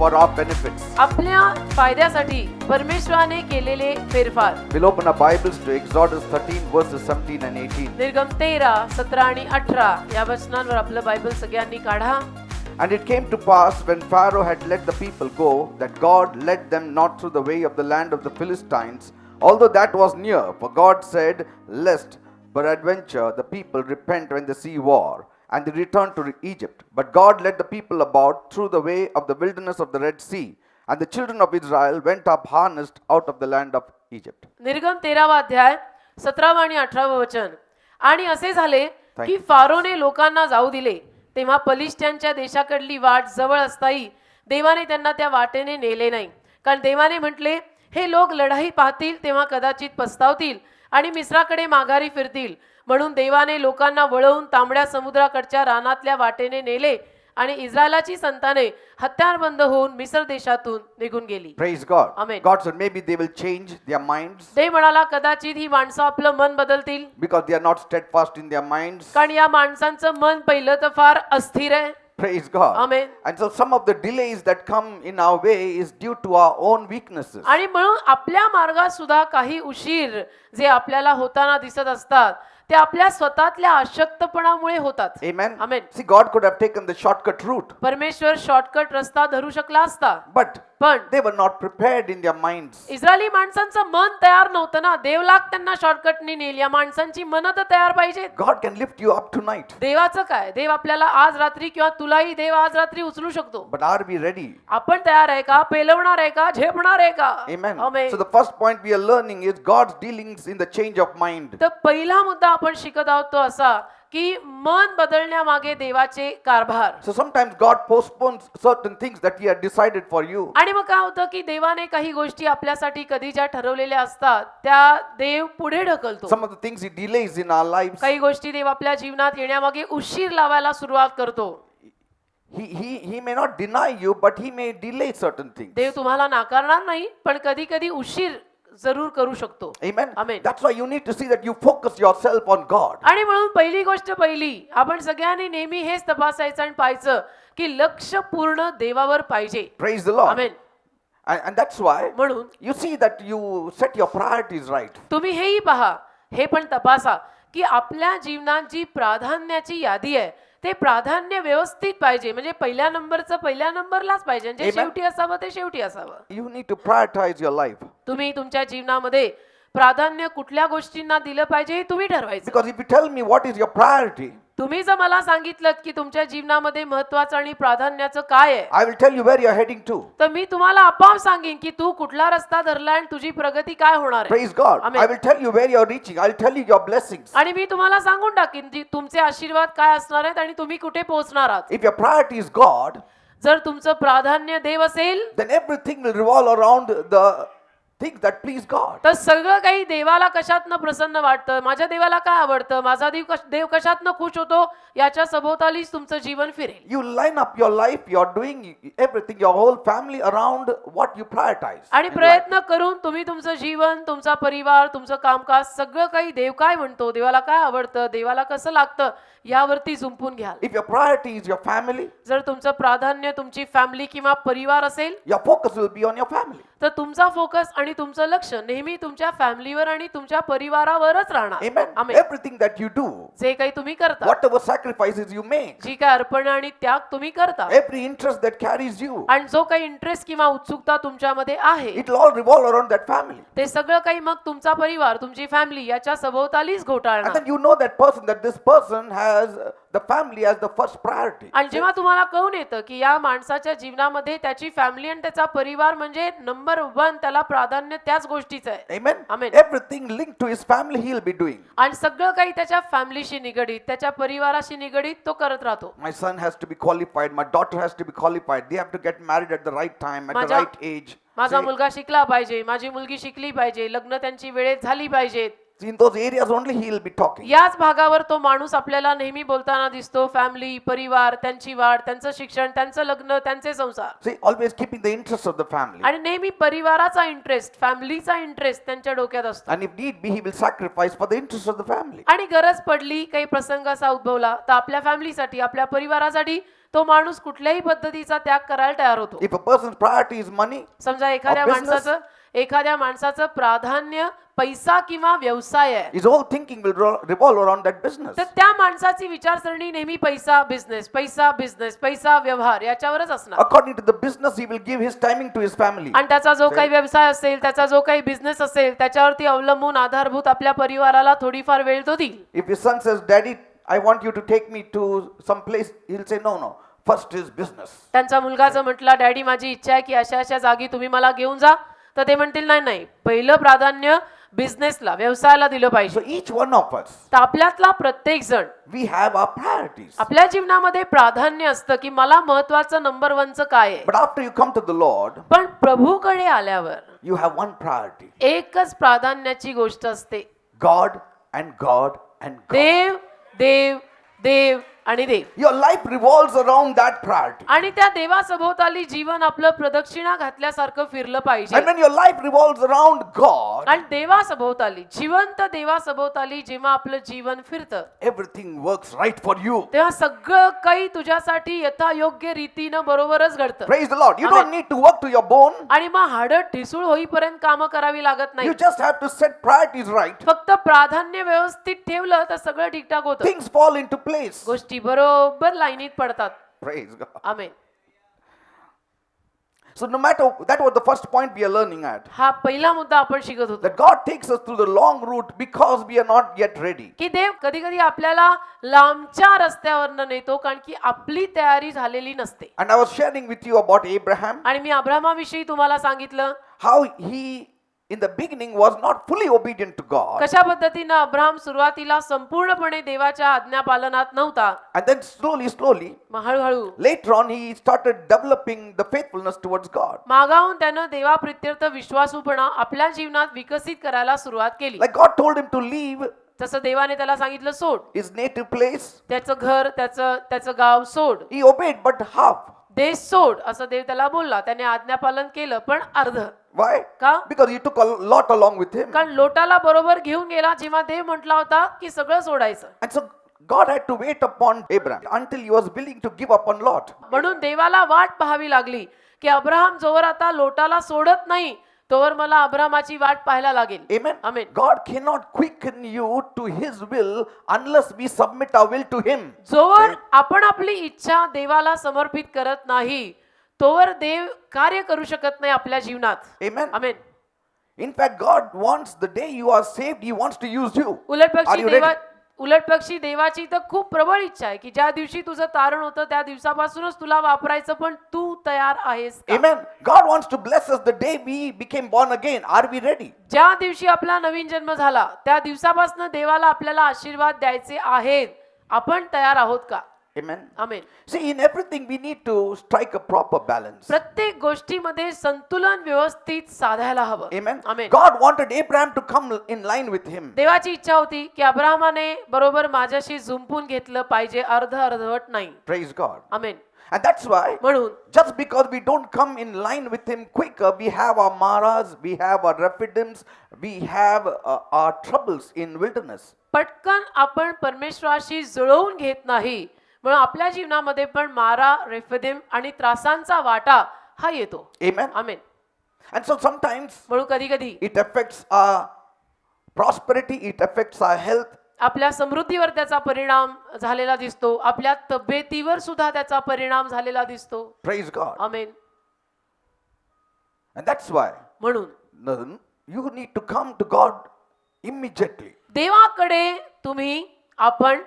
for our benefits. आपल्या फायद्यासाठी परमेश्वराने केलेले फेरफार. We'll open our Bibles to Exodus 13 verses 17 and 18. निर्गम 13, 17 आणि 18 या वचनांवर आपलं बायबल सगळ्यांनी काढा. And it came to pass when Pharaoh had let the people go, that God led them not through the way of the land of the Philistines, although that was near. For God said, lest peradventure the people repent when they see war, and they return to Egypt. But God led the people about through the way of the wilderness of the Red Sea, and the children of Israel went up harnessed out of the land of Egypt. निर्गम 13वा अध्याय 17वा आणि 18वा वचन. आणि असे झाले की फारोने लोकांना जाऊ दिले, तेव्हा पलिश्त्यांच्या देशाकडली वाट जवळ असताही देवाने त्यांना त्या वाटेने नेले नाही. कारण देवाने म्हटले, हे लोक लढाई पाहतील तेव्हा कदाचित पस्तावतील आणि मिस्राकडे माघारी फिरतील. म्हणून देवाने लोकांना वळवून तांबड्या समुद्राकडच्या रानातल्या वाटेने नेले आणि इस्रायलाची संताने हत्यारबंद होऊन मिस्र देशातून निघून गेली. Praise God. Amen. God said maybe they will change their minds ते म्हणाला, कदाचित ही माणसं आपलं मन बदलतील, because they are not steadfast in their minds. कारण या माणसांचं मन पहिलं तर फार अस्थिर आहे. Praise God. Amen. And so some of the delays that come in our way is due to our own weaknesses. आणि म्हणून आपल्या मार्गात सुद्धा काही उशीर जे आपल्याला होताना दिसत असतात ते आपल्या स्वतःतल्या अशक्तपणामुळे होतात. Amen. Amen. See, God could have taken the shortcut route, परमेश्वर शॉर्टकट रस्ता धरू शकला असता, but पण they were not prepared in their minds. Israeli माणसांचं मन तयार नव्हतं ना. देवलाग त्यांना शॉर्टकटनी नेल. या माणसांची मन तर तयार पाहिजेत. God can lift you up tonight, देवाचं काय, देव आपल्याला आज रात्री किंवा तुलाही देव आज रात्री उचलू शकतो. but are we ready? आपण तयार आहे का? पेलवणार आहे का? झेपणार आहे का? Amen. Amen. So the first point we are learning is God's dealings in the change of mind. तर पहिला मुद्दा आपण शिकत आहोत तो असा की मन बदलण्यामागे देवाचे कारभार. So sometimes God postpones certain things that He had decided for you. आणि मग काय होतं की देवाने काही गोष्टी आपल्यासाठी कधी ज्या ठरवलेल्या असतात त्या देव पुढे ढकलतो. Some of the things He delays in our lives. काही गोष्टी देव आपल्या जीवनात येण्यामागे उशीर लावायला सुरुवात करतो. He may not deny you, but He may delay certain things. देव तुम्हाला नाकारणार नाही, पण कधी कधी उशीर जरूर करू शकतो. Amen. Amen. That's why you need to see that you focus yourself on God. आणि म्हणून पहिली गोष्ट आपण सगळ्यांनी नेहमी हेच तपासायचं आणि पाहायचं की लक्ष पूर्ण देवावर पाहिजे. Praise the Lord. Amen. And that's why म्हणून you see that you set your priorities right. तुम्ही हेही पहा, हे पण तपासा की आपल्या जीवनात जी प्राधान्याची यादी आहे ते प्राधान्य व्यवस्थित पाहिजे. म्हणजे पहिल्या नंबरचं पहिल्या नंबरलाच पाहिजे. जे Amen. शेवटी असावं ते शेवटी असावं. You need to prioritize your life. तुम्ही तुमच्या जीवनामध्ये प्राधान्य कुठल्या गोष्टींना दिलं पाहिजे हे तुम्ही ठरवायचं. Because if you tell me what is your priority, तुम्ही जर मला सांगितलं की तुमच्या जीवनामध्ये महत्त्वाचं आणि प्राधान्याचं काय आहे, I will tell you where you are heading to. तर मी तुम्हाला आपोआप सांगेन की तू कुठला रस्ता धरला आणि तुझी प्रगती काय होणार आहे. Praise God. Amen. I will tell you where you are reaching. I will tell you your blessings. आणि मी तुम्हाला सांगून टाकीन की तुमचे आशीर्वाद काय असणार आहेत आणि तुम्ही कुठे पोहोचणार आहात. If your priority is God, जर तुमचं प्राधान्य देव असेल then everything will revolve around the things that please God. तर सगळं काही देवाला कशातनं प्रसन्न वाटतं, माझ्या देवाला काय आवडतं, माझा देव कशातनं खुश होतो, याच्या सभोवतालीच तुमचं जीवन फिरेल. You line up your life, you are doing everything, your whole family around what you prioritize. आणि in life. प्रयत्न करून तुम्ही तुमचं जीवन, तुमचा परिवार, तुमचं कामकाज सगळं काही देव काय म्हणतो, देवाला काय आवडतं, देवाला कसं लागतं यावरती झुंपून घ्याल. If your priority is your family, जर तुमचं प्राधान्य तुमची फॅमिली किंवा परिवार असेल your focus will be on your family. तर तुमचा फोकस आणि तुमचं लक्ष नेहमी तुमच्या फॅमिलीवर आणि तुमच्या परिवारावरच राहणार. Amen. Amen. Everything that you do, जे काही तुम्ही करता, whatever sacrifices you make, जी काय अर्पण आणि त्याग तुम्ही करता, every interest that carries you, आणि जो काही इंटरेस्ट किंवा उत्सुकता तुमच्यामध्ये आहे it will all revolve around that family. ते सगळं काही मग तुमचा परिवार, तुमची फॅमिली याच्या सभोवतालीच And घोटाळणार. then you know that this person has the family as the first priority. आणि जेव्हा तुम्हाला कळून येतं की या माणसाच्या जीवनामध्ये त्याची फॅमिली आणि त्याचा परिवार म्हणजे नंबर 1, त्याला प्राधान्य त्याच गोष्टीचं आहे. Amen. Amen. Everything linked to his family he will be doing. आणि सगळं काही त्याच्या फॅमिलीशी निगडीत, त्याच्या परिवाराशी निगडीत तो करत राहतो. My son has to be qualified. My daughter has to be qualified. They have to get married at the right time, at the माझा- right age. माझा See, मुलगा शिकला पाहिजे, माझी मुलगी शिकली पाहिजे, लग्न त्यांची वेळेत झाली पाहिजेत. in those areas only he will be talking. याच भागावर तो माणूस आपल्याला नेहमी बोलताना दिसतो. फॅमिली, परिवार, त्यांची वाढ, त्यांचं शिक्षण, त्यांचं लग्न, त्यांचे संसार. See, always keeping the interest of the family. आणि नेहमी परिवाराचा इंटरेस्ट, फॅमिलीचा इंटरेस्ट त्यांच्या डोक्यात असतो. And if need be, he will sacrifice for the interest of the family. आणि गरज पडली, काही प्रसंग असा उद्भवला तर आपल्या फॅमिलीसाठी, आपल्या परिवारासाठी तो माणूस कुठल्याही पद्धतीचा त्याग करायला तयार होतो. If a person's priority is money, समजा एखाद्या माणसाचं प्राधान्य पैसा किंवा व्यवसाय आहे, his whole thinking will revolve around that business. तर त्या माणसाची विचारसरणी नेहमी पैसा बिझनेस, पैसा बिझनेस, पैसा व्यवहार याच्यावरच असणार. According to the business, he will give his timing to his family. आणि त्याचा जो काही व्यवसाय असेल, त्याचा जो काही बिझनेस असेल, त्याच्यावरती अवलंबून आधारभूत आपल्या परिवाराला थोडीफार वेळ तो देईल. If his son says, "Daddy, I want you to take me to some place," he'll say, "No, no. First is business." त्यांचा मुलगा जर म्हटला, डॅडी माझी इच्छा आहे की अशा अशा जागी तुम्ही मला घेऊन जा, तर ते म्हणतील नाही नाही, पहिलं प्राधान्य बिझनेसला, व्यवसायाला दिलं So पाहिजे. each one of us, तर आपल्यातला प्रत्येक जण we have our priorities. आपल्या जीवनामध्ये प्राधान्य असतं की मला महत्वाचं नंबर 1चं काय आहे. But after you come to the Lord, पण प्रभूकडे आल्यावर you have one priority: एकच प्राधान्याची गोष्ट असते, God and God and God. देव देव देव आणि देव. Your life revolves around that priority. आणि त्या देवासभोवताली जीवन आपलं प्रदक्षिणा घातल्यासारखं फिरलं पाहिजे. And when your life revolves around God, आणि देवासभोवताली, जिवंत देवासभोवताली जेव्हा आपलं जीवन फिरतं, everything works right for you. तेव्हा सगळं काही तुझ्यासाठी यथायोग्य रीतीनं बरोबरच घडतं. Praise the Lord. You Amen. don't need to work to your bone. आणि मग हाडं ठिसूळ होईपर्यंत कामं करावी लागत नाही. You just have to set priorities right. फक्त प्राधान्य व्यवस्थित ठेवलं तर सगळं ठीकठाक होतं. Things fall into place. गोष्टी बरोबर लाईनीत पडतात. Praise God. Amen. So no matter, that was the first point we are learning at. हा पहिला मुद्दा आपण शिकत होतो That God takes us through the long route because we are not yet ready. की देव कधी कधी आपल्याला लांबच्या रस्त्यावरनं नेतो कारण की आपली तयारी झालेली नसते. And I was sharing with you about Abraham, आणि मी अब्रामाविषयी तुम्हाला सांगितलं how he in the beginning was not fully obedient to God. कशा पद्धतीनं अब्राम सुरुवातीला संपूर्णपणे देवाच्या आज्ञापालनात नव्हता. And then slowly, मग हळूहळू later on, he started developing the faithfulness towards God. मागाहून त्यानं देवाप्रित्यर्थ विश्वासूपणा आपल्या जीवनात विकसित करायला सुरुवात केली. Like God told him to leave तसं देवाने त्याला सांगितलं सोड, his native place. त्याचं घर, त्याचं गाव सोड, He obeyed, but half. देश सोड असं देव त्याला बोलला. त्याने आज्ञापालन केलं पण अर्ध. Why? का? Because he took a lot along with him. कारण लोटाला बरोबर घेऊन गेला जेव्हा देव म्हटला होता की सगळं सोडायचं. And so God had to wait upon Abraham until he was willing to give up on Lot. म्हणून देवाला वाट पाहावी लागली की अब्राहम जोवर आता लोटाला सोडत नाही तोवर मला अब्रामाची वाट पाहायला लागेल. Amen. Amen. God cannot quicken you to his will unless we submit our will to him. जोवर आपण आपली इच्छा देवाला समर्पित करत नाही तोवर देव कार्य करू शकत नाही आपल्या जीवनात. Amen. Amen. In fact, God wants the day you are saved, he wants to use you. उलटपक्षी देवाची तर खूप प्रबळ इच्छा आहे की ज्या दिवशी तुझं तारण होतं त्या दिवसापासूनच तुला वापरायचं, पण तू तयार आहेस का? Amen. God wants to bless us the day we became born again. Are we ready? ज्या दिवशी आपला नवीन जन्म झाला त्या दिवसापासून देवाला आपल्याला आशीर्वाद द्यायचे आहेत. आपण तयार आहोत का? Amen. Amen. See, in everything we need to strike a proper balance. प्रत्येक गोष्टीमध्ये संतुलन व्यवस्थित साधायला हवं. Amen. Amen. God wanted Abraham to come in line with him. देवाची इच्छा होती की अब्राहमाने बरोबर माझ्याशी जुंपून घेतलं पाहिजे, अर्धवट नाही. Praise God. Amen. And that's why, म्हणून just because we don't come in line with him quicker, we have our maras, we have our refidims, we have our troubles in wilderness. पटकन आपण परमेश्वराशी जुळवून घेत नाही म्हणून आपल्या जीवनामध्ये पण मारा, रेफिदिम आणि त्रासांचा वाटा हा येतो. Amen. Amen. And so sometimes म्हणून कधी कधी it affects our prosperity, it affects our health. आपल्या समृद्धीवर त्याचा परिणाम झालेला दिसतो, आपल्या तब्येतीवर सुद्धा त्याचा परिणाम झालेला दिसतो. Praise God. Amen. And that's why म्हणून you need to come to God immediately. देवाकडे आपण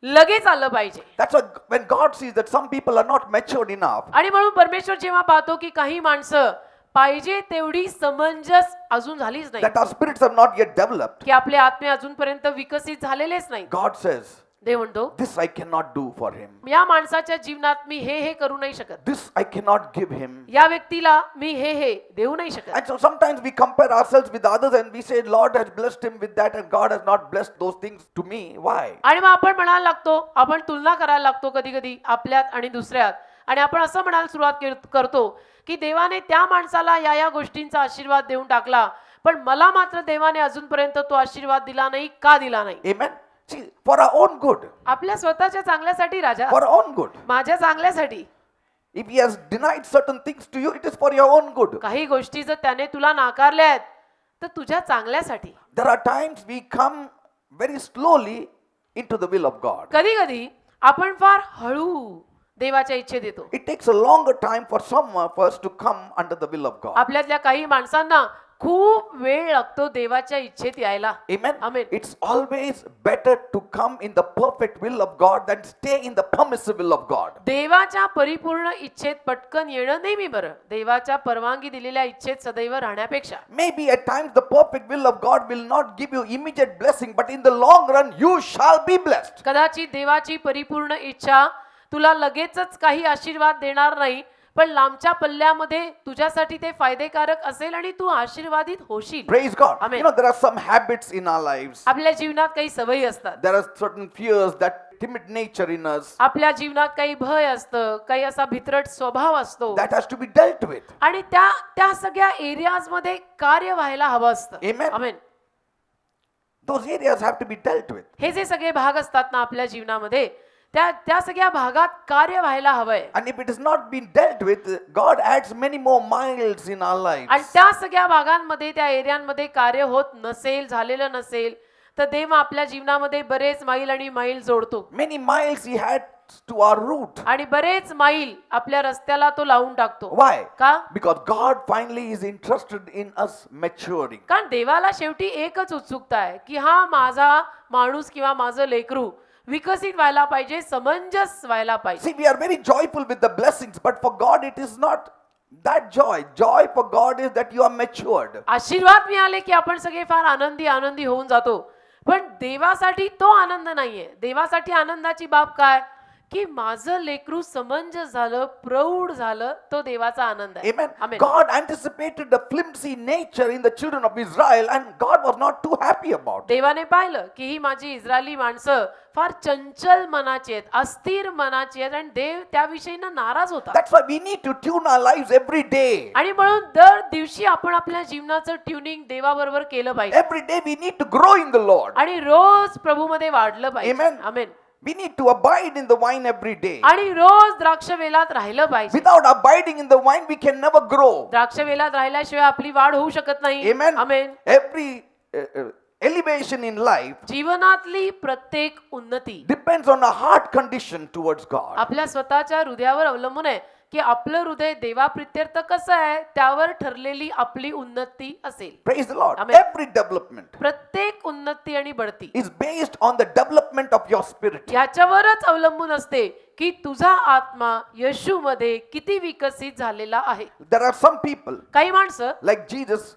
लगेच आलं पाहिजे. That's why when God sees that some people are not matured enough, आणि म्हणून परमेश्वर जेव्हा पाहतो की काही माणसं पाहिजे तेवढी समंजस अजून झालीच नाही, that our spirits have not yet developed, की आपले आत्मे अजूनपर्यंत विकसित झालेलेच नाही, God says, देव म्हणतो this I cannot do for him. या माणसाच्या जीवनात मी हे करू नाही शकत, This I cannot give him. या व्यक्तीला मी हे देऊ नाही शकत. And so sometimes we compare ourselves with others and we say, Lord has blessed him with that and God has not blessed those things to me. Why? आणि मग आपण म्हणायला लागतो, आपण तुलना करायला लागतो कधी कधी आपल्यात आणि दुसऱ्यात, आणि आपण असं म्हणायला सुरुवात करतो की देवाने त्या माणसाला या गोष्टींचा आशीर्वाद देऊन टाकला पण मला मात्र देवाने अजूनपर्यंत तो आशीर्वाद दिला नाही, का दिला नाही? Amen. See, for our own good. आपल्या स्वतःच्या चांगल्यासाठी राजा, For our own good. माझ्या चांगल्यासाठी. If he has denied certain things to you, it is for your own good. काही गोष्टी जर त्याने तुला नाकारल्या आहेत तर तुझ्या चांगल्यासाठी. There are times we come very slowly into the will of God. कधी कधी आपण फार हळू देवाच्या इच्छेत येतो. It takes a longer time for some of us to come under the will of God. आपल्यातल्या काही माणसांना खूप वेळ लागतो देवाच्या इच्छेत यायला. Amen. Amen. It's always better to come in the perfect will of God than stay in the permissive will of God. देवाच्या परिपूर्ण इच्छेत पटकन येणं नेहमी बरं, देवाच्या परवानगी दिलेल्या इच्छेत सदैव राहण्यापेक्षा. Maybe at times the perfect will of God will not give you immediate blessing, but in the long run you shall be blessed. कदाचित देवाची परिपूर्ण इच्छा तुला लगेचच काही आशीर्वाद देणार नाही, पण लांबच्या पल्ल्यामध्ये तुझ्यासाठी ते फायदेकारक असेल आणि तू आशीर्वादित होशील. Praise God. Amen. You know, there are some habits in our lives. आपल्या जीवनात काही सवयी असतात, There are certain fears, that timid nature in us आपल्या जीवनात काही भय असतं, काही असा भित्रट स्वभाव असतो that has to be dealt with. आणि त्या सगळ्या एरियाज मध्ये कार्य व्हायला हवं असतं. Amen. Amen. Those areas have to be dealt with. हे जे सगळे भाग असतात ना आपल्या जीवनामध्ये, त्या सगळ्या भागात कार्य व्हायला हवंय. And if it is not being dealt with, God adds many more miles in our आणि lives. त्या सगळ्या भागांमध्ये, त्या एरियांमध्ये कार्य होत नसेल, झालेलं नसेल, तर देव आपल्या जीवनामध्ये बरेच मैल आणि मैल जोडतो. Many miles He adds to our route. आणि बरेच मैल आपल्या रस्त्याला तो लावून टाकतो. Why? का? Because God finally is interested in us maturing. कारण देवाला शेवटी एकच उत्सुकता आहे की हा माझा माणूस किंवा माझं लेकरू विकसित व्हायला पाहिजे, समंजस व्हायला पाहिजे. See, we are very joyful with the blessings, but for God it is not that joy. Joy for God is that you are matured. आशीर्वाद मिळाले की आपण सगळे फार आनंदी होऊन जातो, पण देवासाठी तो आनंद नाहीये. देवासाठी आनंदाची बाब काय की माझं लेकरू समंजस झालं, प्रौढ झालं, तो देवाचा आनंद आहे. Amen. Amen. God anticipated the flimsy nature in the children of Israel, and God was not too happy about it. देवाने पाहिलं की ही माझी इस्रायली माणसं फार चंचल मनाची आहेत, अस्थिर मनाची आहेत, आणि देव त्याविषयीनं नाराज होता. That's why we need to tune our lives every day. आणि म्हणून दर दिवशी आपण आपल्या जीवनाचं ट्युनिंग देवाबरोबर केलं पाहिजे. Every day we need to grow in the Lord. आणि रोज प्रभूमध्ये वाढलं पाहिजे. Amen. Amen. We need to abide in the vine every day. आणि रोज द्राक्ष वेलात राहिलं पाहिजे. Without abiding in the vine, we can never grow. द्राक्ष वेलात राहिल्याशिवाय आपली वाढ होऊ शकत नाही. Amen. Amen. Every elevation in life जीवनातली प्रत्येक उन्नती depends on our heart condition towards God. आपल्या स्वतःच्या हृदयावर अवलंबून आहे की आपलं हृदय देवाप्रित्यर्थ कसं आहे त्यावर ठरलेली आपली उन्नती असेल. Praise the Lord. Amen. Every development प्रत्येक उन्नती आणि बढती is based on the development of your spirit. याच्यावरच अवलंबून असते की तुझा आत्मा येशूमध्ये किती विकसित झालेला आहे. There are some people काही माणसं like Jesus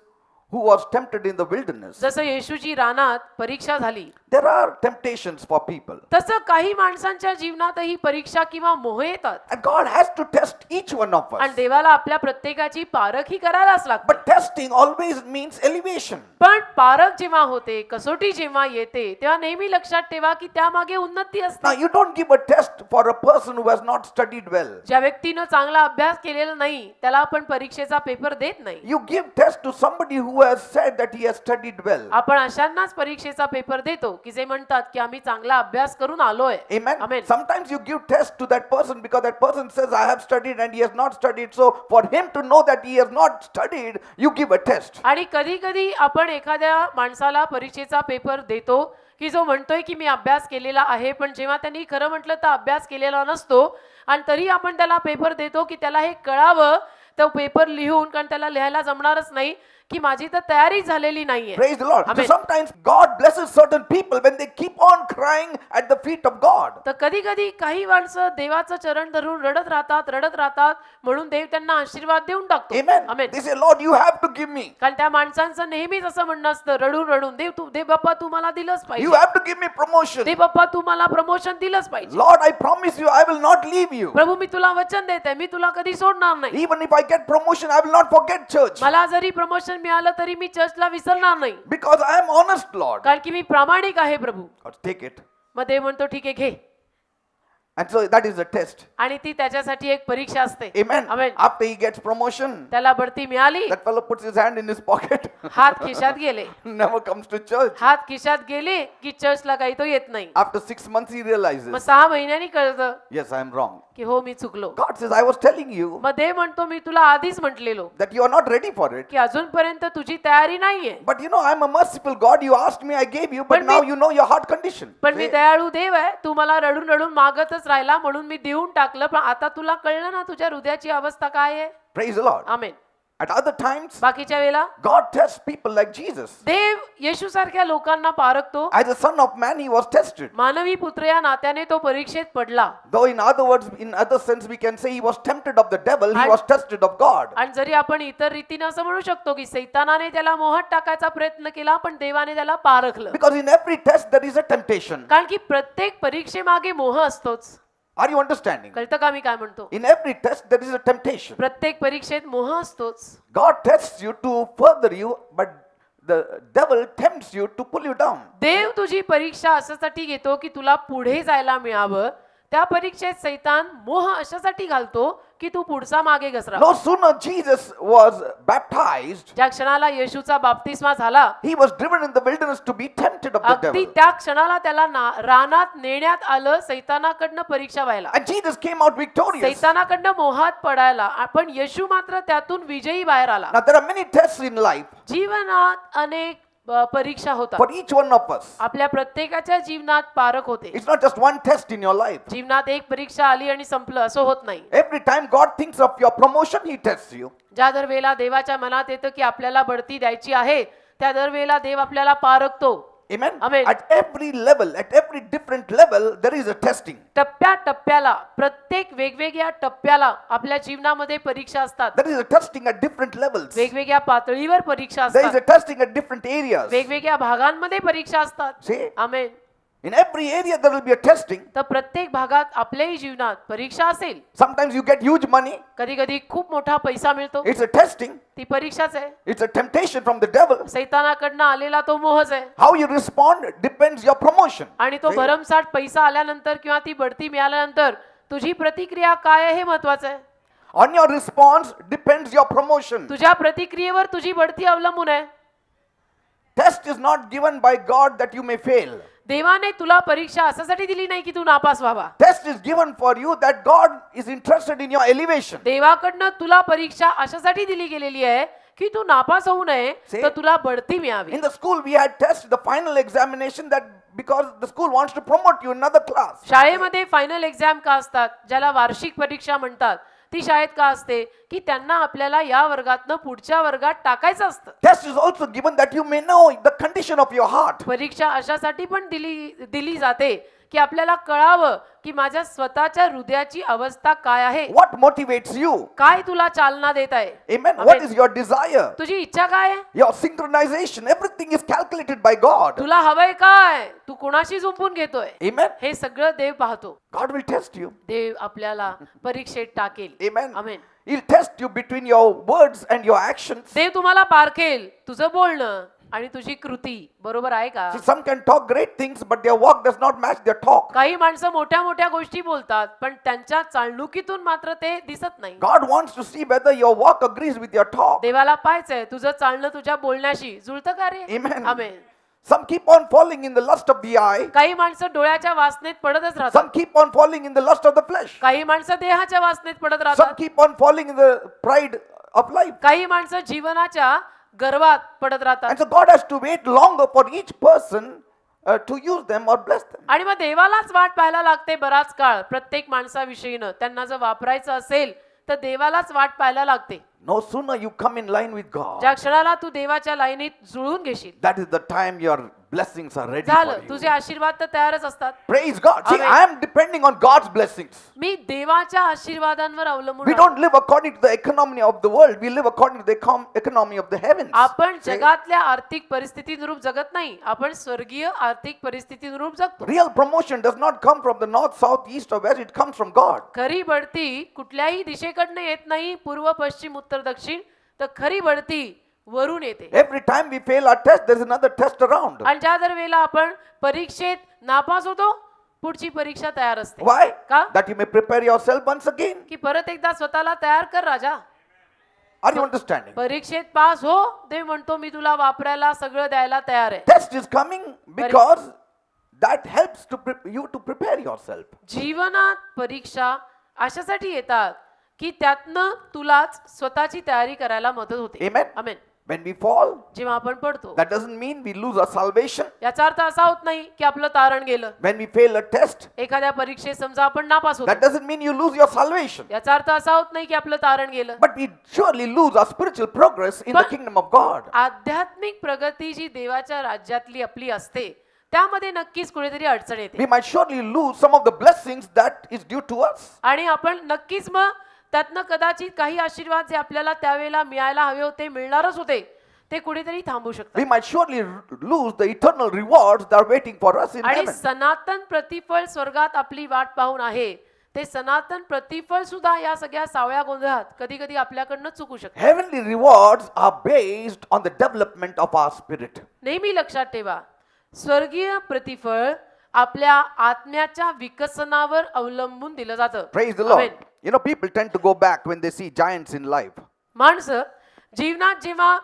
who was tempted in the wilderness. जसं येशूची रानात परीक्षा झाली, There are temptations for people. तसं काही माणसांच्या जीवनातही परीक्षा किंवा मोह येतात. And God has to test each one of आणि us. देवाला आपल्या प्रत्येकाची पारख ही करायलाच लागते. But testing always means elevation. पण पारख जेव्हा होते, कसोटी जेव्हा येते, तेव्हा नेहमी लक्षात ठेवा की त्यामागे उन्नती Now असते. you don't give a test for a person who has not studied well. ज्या व्यक्तीनं चांगला अभ्यास केलेला नाही त्याला आपण परीक्षेचा पेपर देत नाही. You give test to somebody who has said that he has studied well. आपण अशांनाच परीक्षेचा पेपर देतो की जे म्हणतात की आम्ही चांगला अभ्यास करून आलोय. Amen. Amen. Sometimes you give test to that person because that person says I have studied and he has not studied. So for him to know that he has not studied, you give a test. आणि कधी कधी आपण एखाद्या माणसाला परीक्षेचा paper देतो की जो म्हणतोय की मी अभ्यास केलेला आहे, पण जेव्हा त्यांनी खरं म्हटलं तर अभ्यास केलेला नसतो, आणि तरी आपण त्याला पेपर देतो की त्याला हे कळावं, तो पेपर लिहून, कारण त्याला लिहायला जमणारच नाही की माझी तर तयारी झालेली नाहीये. Praise the Lord. So Amen. sometimes God blesses certain people when they keep on crying at the feet of God. तर कधी कधी काही माणसं देवाचं चरण धरून रडत राहतात, म्हणून देव त्यांना आशीर्वाद देऊन टाकतो. Amen. Amen. They say, Lord, you have to give me. कारण त्या माणसांचं नेहमीच असं म्हणणं असतं, रडून देव बाप्पा तू मला दिलंच You पाहिजे, have to give me promotion. देव बाप्पा तू मला प्रमोशन दिलंच पाहिजे. Lord, I promise you, I will not leave you. प्रभू मी तुला वचन देते, मी तुला कधी सोडणार नाही. Even if I get promotion, I will not forget church. मला जरी प्रमोशन मिळालं तरी मी चर्चला विसरणार नाही, Because I am honest, Lord. कारण की मी प्रामाणिक आहे प्रभू. God, take it. मग देव म्हणतो ठीक आहे घे. And so that is a test. आणि ती त्याच्यासाठी एक परीक्षा असते. Amen. Amen. After he gets promotion, त्याला बढती मिळाली, that fellow puts his hand in his pocket, हात खिशात गेले, never comes to church. हात खिशात गेले की चर्चला काही तो येत नाही. After 6 months, he realizes, मग 6 महिन्यांनी कळतं yes, I am wrong. की हो मी चुकलो. God says, I was telling you मग देव म्हणतो मी तुला आधीच म्हटलेलो that you are not ready for it. की अजूनपर्यंत तुझी तयारी नाहीये. But you know, I'm a merciful God. You asked me, I gave you, but But now me- you know your heart condition. पण मी दयाळू देव आहे, तू मला रडून रडून मागतच राहिला म्हणून मी देऊन टाकलं, पण आता तुला कळलं ना तुझ्या हृदयाची अवस्था काय आहे. Praise the Lord. Amen. At other times, बाकीच्या वेळेला God tests people like Jesus. देव येशू सारख्या लोकांना पारखतो. As a son of man, he was tested. मानवी पुत्र या नात्याने तो परीक्षेत पडला. Though in other words, in other sense, we can say he was tempted of the devil, he And- was tested of God. आणि जरी आपण इतर रीतीने असं म्हणू शकतो की सैतानाने त्याला मोहात टाकायचा प्रयत्न केला, पण देवाने त्याला पारखलं. Because in every test, there is a temptation. कारण की प्रत्येक परीक्षेमागे मोह असतोच. Are you understanding? कळतं का मी काय म्हणतो. In every test, there is a temptation. प्रत्येक परीक्षेत मोह असतोच. God tests you to further you, but the devil tempts you to pull you down. देव तुझी परीक्षा अशासाठी घेतो की तुला पुढे जायला मिळावं. त्या परीक्षेत सैतान मोह अशासाठी घालतो की तू पुढचा मागे घसरा. No sooner Jesus was baptized, ज्या क्षणाला येशूचा बाप्तिस्मा झाला, he was driven in the wilderness to be tempted of the अगदी devil. त्या क्षणाला त्याला रानात नेण्यात आलं सैतानाकडनं परीक्षा व्हायला, And Jesus came out victorious. सैतानाकडनं मोहात पडायला. पण येशू मात्र त्यातून विजयी बाहेर आला. Now there are many tests in life जीवनात अनेक परीक्षा होतात. for each one of us. आपल्या प्रत्येकाच्या जीवनात पारख होते. It's not just one test in your life. जीवनात एक परीक्षा आली आणि संपलं असं होत नाही. Every time God thinks of your promotion, he tests you. ज्या दर वेळेला देवाच्या मनात येतं की आपल्याला बढती द्यायची आहे, त्या दर वेळेला देव आपल्याला पारखतो. Amen. Amen. At every level, at every different level, there is a testing. टप्प्याटप्प्याला, प्रत्येक वेगवेगळ्या टप्प्याला आपल्या जीवनामध्ये परीक्षा असतात. There is a testing at different levels. वेगवेगळ्या पातळीवर परीक्षा There is असतात. a testing at different areas. वेगवेगळ्या भागांमध्ये परीक्षा असतात. See, amen. in every area there will be a testing. तर प्रत्येक भागात आपल्याही जीवनात परीक्षा असेल. Sometimes you get huge money. कधी कधी खूप मोठा पैसा मिळतो, It's a testing. ती परीक्षाच आहे. It's a temptation from the devil. सैतानाकडनं आलेला तो मोहच आहे. How you respond depends your promotion. आणि तो See? भरमसाठ पैसा आल्यानंतर किंवा ती बढती मिळाल्यानंतर तुझी प्रतिक्रिया काय आहे हे महत्वाचं आहे. On your response depends your promotion. तुझ्या प्रतिक्रियेवर तुझी बढती अवलंबून आहे. Test is not given by God that you may fail. देवाने तुला परीक्षा अशासाठी दिली नाही की तू नापास व्हावा. Test is given for you that God is interested in your elevation. देवाकडनं तुला परीक्षा अशासाठी दिली गेलेली आहे की तू नापास होऊ नये, See? तर तुला बढती मिळावी. In the school we had test, the final examination, that because the school wants to promote you in another class. शाळेमध्ये फायनल एक्झाम का असतात, ज्याला वार्षिक परीक्षा म्हणतात, ती शाळेत का असते की त्यांना आपल्याला या वर्गातनं पुढच्या वर्गात टाकायचं असतं. Test is also given that you may know the condition of your heart. परीक्षा अशासाठी पण दिली जाते की आपल्याला कळावं की माझ्या स्वतःच्या हृदयाची अवस्था काय आहे. What motivates you? काय तुला चालना देत आहे. Amen. Amen. What is your desire? तुझी इच्छा काय आहे. Your synchronization, everything is calculated by God. तुला हवंय काय, तू कोणाशी झुंपून घेतोय, Amen. हे सगळं देव पाहतो. God will test you. देव आपल्याला परीक्षेत टाकेल. Amen. Amen. He'll test you between your words and your actions. देव तुम्हाला पारखेल तुझं बोलणं आणि तुझी कृती बरोबर आहे का. See, some can talk great things, but their walk does not match their talk. काही माणसं मोठ्या मोठ्या गोष्टी बोलतात, पण त्यांच्या चालणुकीतून मात्र ते दिसत नाही. God wants to see whether your walk agrees with your talk. देवाला पाहायचंय तुझं चालणं तुझ्या बोलण्याशी जुळतं का रे. Amen. Amen. Some keep on falling in the lust of the eye. काही माणसं डोळ्याच्या वासनेत पडतच राहतात. Some keep on falling in the lust of the flesh. काही माणसं देहाच्या वासनेत पडत Some राहतात. keep on falling in the pride of life. काही माणसं जीवनाच्या गर्वात पडत राहतात. And so God has to wait longer for each person to use them or bless them. आणि मग देवालाच वाट पाहायला लागते बराच काळ. प्रत्येक माणसाविषयीनं त्यांना जर वापरायचं असेल तर देवालाच वाट पाहायला लागते. No sooner you come in line with God, ज्या क्षणाला तू देवाच्या लाईनीत जुळून घेशील, that is the time your blessings are ready for झालं, you. तुझे आशीर्वाद तर तयारच असतात. Praise God. See, Amen. I am depending on God's blessings. मी देवाच्या आशीर्वादांवर अवलंबून We आहे. don't live according to the economy of the world. We live according to the economy of the heavens. आपण See? जगातल्या आर्थिक परिस्थितीनुरूप जगत नाही, आपण स्वर्गीय आर्थिक परिस्थितीनुरूप जगतो. Real promotion does not come from the north, south, east or west. It comes from God. खरी बढती कुठल्याही दिशेकडनं येत नाही, पूर्व पश्चिम उत्तर दक्षिण, तर खरी बढती वरून येते. Every time we fail our test, there is another test around. आणि ज्या दर वेळेला आपण परीक्षेत नापास होतो, पुढची परीक्षा तयार असते Why? का That you may prepare yourself once again. की परत एकदा स्वतःला तयार कर राजा Are you understanding? परीक्षेत पास हो देव म्हणतो मी तुला वापरायला सगळं द्यायला तयार आहे Test is coming because that helps you to prepare yourself. जीवनात परीक्षा अशासाठी येतात की त्यातनं तुलाच स्वतःची तयारी करायला मदत होते Amen. Amen When we fall, जेव्हा आपण पडतो that doesn't mean we lose our salvation. याचा अर्थ असा होत नाही की आपलं तारण गेलं When we fail a test, एखाद्या परीक्षेत समजा आपण नापास होतो that doesn't mean you lose your salvation. याचा अर्थ असा होत नाही की आपलं तारण गेलं But we surely lose our spiritual progress in the But- kingdom of God. आध्यात्मिक प्रगती जी देवाच्या राज्यातली आपली असते त्यामध्ये नक्कीच कुठेतरी अडचण येते We might surely lose some of the blessings that is due to us. आणि आपण नक्कीच मग त्यातनं कदाचित काही आशीर्वाद जे आपल्याला त्यावेळेला मिळायला हवे होते मिळणारच होते ते कुठेतरी थांबू शकतात We might surely lose the eternal rewards that are waiting for us in आणि heaven. सनातन प्रतिफळ स्वर्गात आपली वाट पाहून आहे ते सनातन प्रतिफळ सुद्धा या सगळ्या सावळ्या गोंधळात कधी कधी आपल्याकडनं चुकू शकते Heavenly rewards are based on the development of our spirit. नेहमी लक्षात ठेवा स्वर्गीय प्रतिफळ आपल्या आत्म्याच्या विकसनावर अवलंबून दिलं जातं Praise the Lord. Amen. You know, people tend to go back when they see giants in life. माणसं जीवनात जेव्हा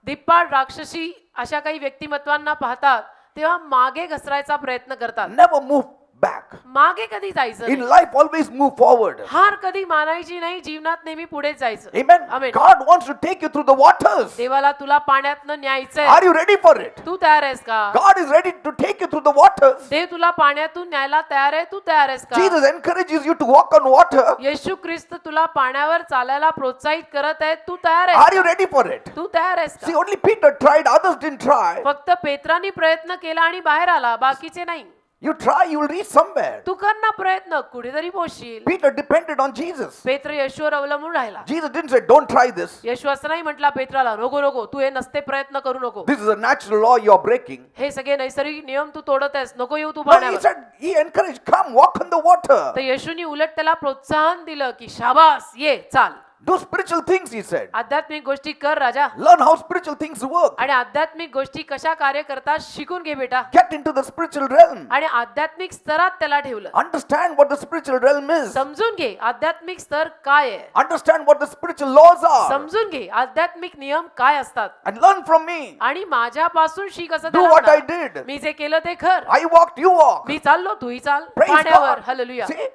दिप्पाड राक्षसी अशा काही व्यक्तिमत्वांना पाहतात तेव्हा मागे घसरायचा प्रयत्न करतात Never move back. मागे कधी जायचं In नाही. life, always move forward. हार कधी मानायची नाही जीवनात नेहमी पुढे जायचं Amen. Amen. God wants to take you through the waters. देवाला तुला पाण्यातनं न्यायचंय Are you ready for it? तू तयार आहेस का God is ready to take you through the waters. देव तुला पाण्यातून न्यायला तयार आहे तू तयार आहेस का Jesus encourages you to walk on water. येशू ख्रिस्त तुला पाण्यावर चालायला प्रोत्साहित करत आहे तू तयार Are आहेस you का? ready for it? तू तयार आहेस See, का only Peter tried, others didn't try. फक्त पेत्रानी प्रयत्न केला आणि बाहेर आला बाकीचे नाही You try, you will reach somewhere. तू कर ना प्रयत्न कुठेतरी पोहोचशील Peter depended on Jesus. पेत्र येशूवर अवलंबून राहिला Jesus didn't say, don't try this. येशू असं नाही म्हटला पेत्राला नको नको तू हे नसते प्रयत्न करू नको This is a natural law you are breaking. हे सगळे नैसर्गिक नियम तू तोडत आहेस नको येऊ तू No, he पाण्यावर said, he encouraged, come, walk on the water. तर येशूनी उलट त्याला प्रोत्साहन दिलं की शाबास ये चाल Do spiritual things, he said. आध्यात्मिक गोष्टी कर राजा Learn how spiritual things work. आणि आध्यात्मिक गोष्टी कशा कार्य करतात शिकून घे बेटा Get into the spiritual realm. आणि आध्यात्मिक स्तरात त्याला ठेवलं Understand what the spiritual realm is. समजून घे आध्यात्मिक स्तर काय आहे Understand what the spiritual laws are. समजून घे आध्यात्मिक नियम काय असतात And learn from me. आणि माझ्यापासून शिक असं Do त्याला what I म्हणा. did. मी जे केलं ते खर I walked, you walk. मी चाललो तूही चाल Praise पाण्यावर God. Hallelujah See?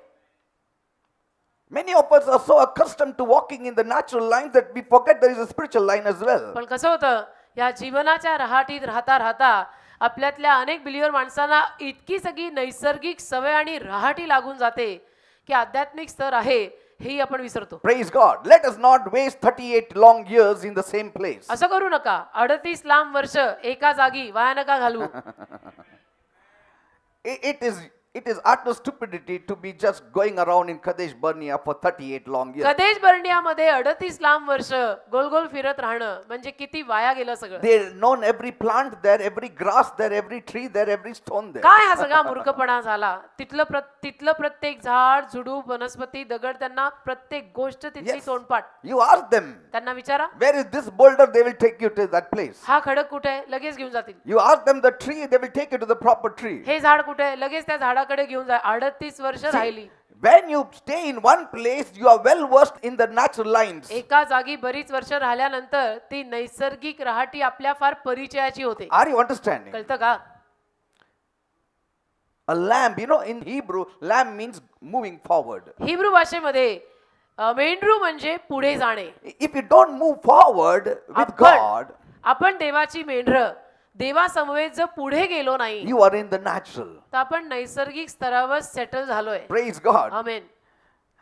Many of us are so accustomed to walking in the natural lines that we forget there is a spiritual line as well. पण कसं होतं या जीवनाच्या रहाटीत राहता राहता आपल्यातल्या अनेक बिलीवर माणसांना इतकी सगळी नैसर्गिक सवय आणि रहाटी लागून जाते की आध्यात्मिक स्तर आहे हेही आपण विसरतो Praise God. Let us not waste 38 long years in the same place. असं करू नका 38 लांब वर्ष एका जागी वाया नका घालू It is utter stupidity to be just going around in Kadesh Barnea for 38 long years. कदेश बर्नियामध्ये 38 लांब वर्ष गोल गोल फिरत राहणं म्हणजे किती वाया गेलं सगळं They known every plant there, every grass there, every tree there, every stone there. काय हा सगळा मूर्खपणा झाला तिथलं प्रत्येक झाड झुडूप वनस्पती दगड त्यांना प्रत्येक गोष्ट तिथली Yes. तोंडपाठ You ask them, त्यांना विचारा where is this boulder? They will take you to that place. हा खडक कुठे आहे लगेच घेऊन जातील You ask them the tree, they will take you to the proper tree. हे झाड कुठे आहे लगेच त्या झाडाकडे घेऊन जा 38 वर्ष राहिली When you stay in one place, you are well versed in the natural lines. एका जागी बरीच वर्ष राहिल्यानंतर ती नैसर्गिक रहाटी आपल्या फार परिचयाची होते Are you understanding? कळतं का A lamb, you know, in Hebrew, lamb means moving forward. Hebrew भाषेमध्ये मेंढरू म्हणजे पुढे जाणे If you don't move forward with God, आपण देवाची मेंढर देवासमवेत जर पुढे गेलो नाही you are in the natural. तर आपण नैसर्गिक स्तरावर सेटल झालोय Praise God. Amen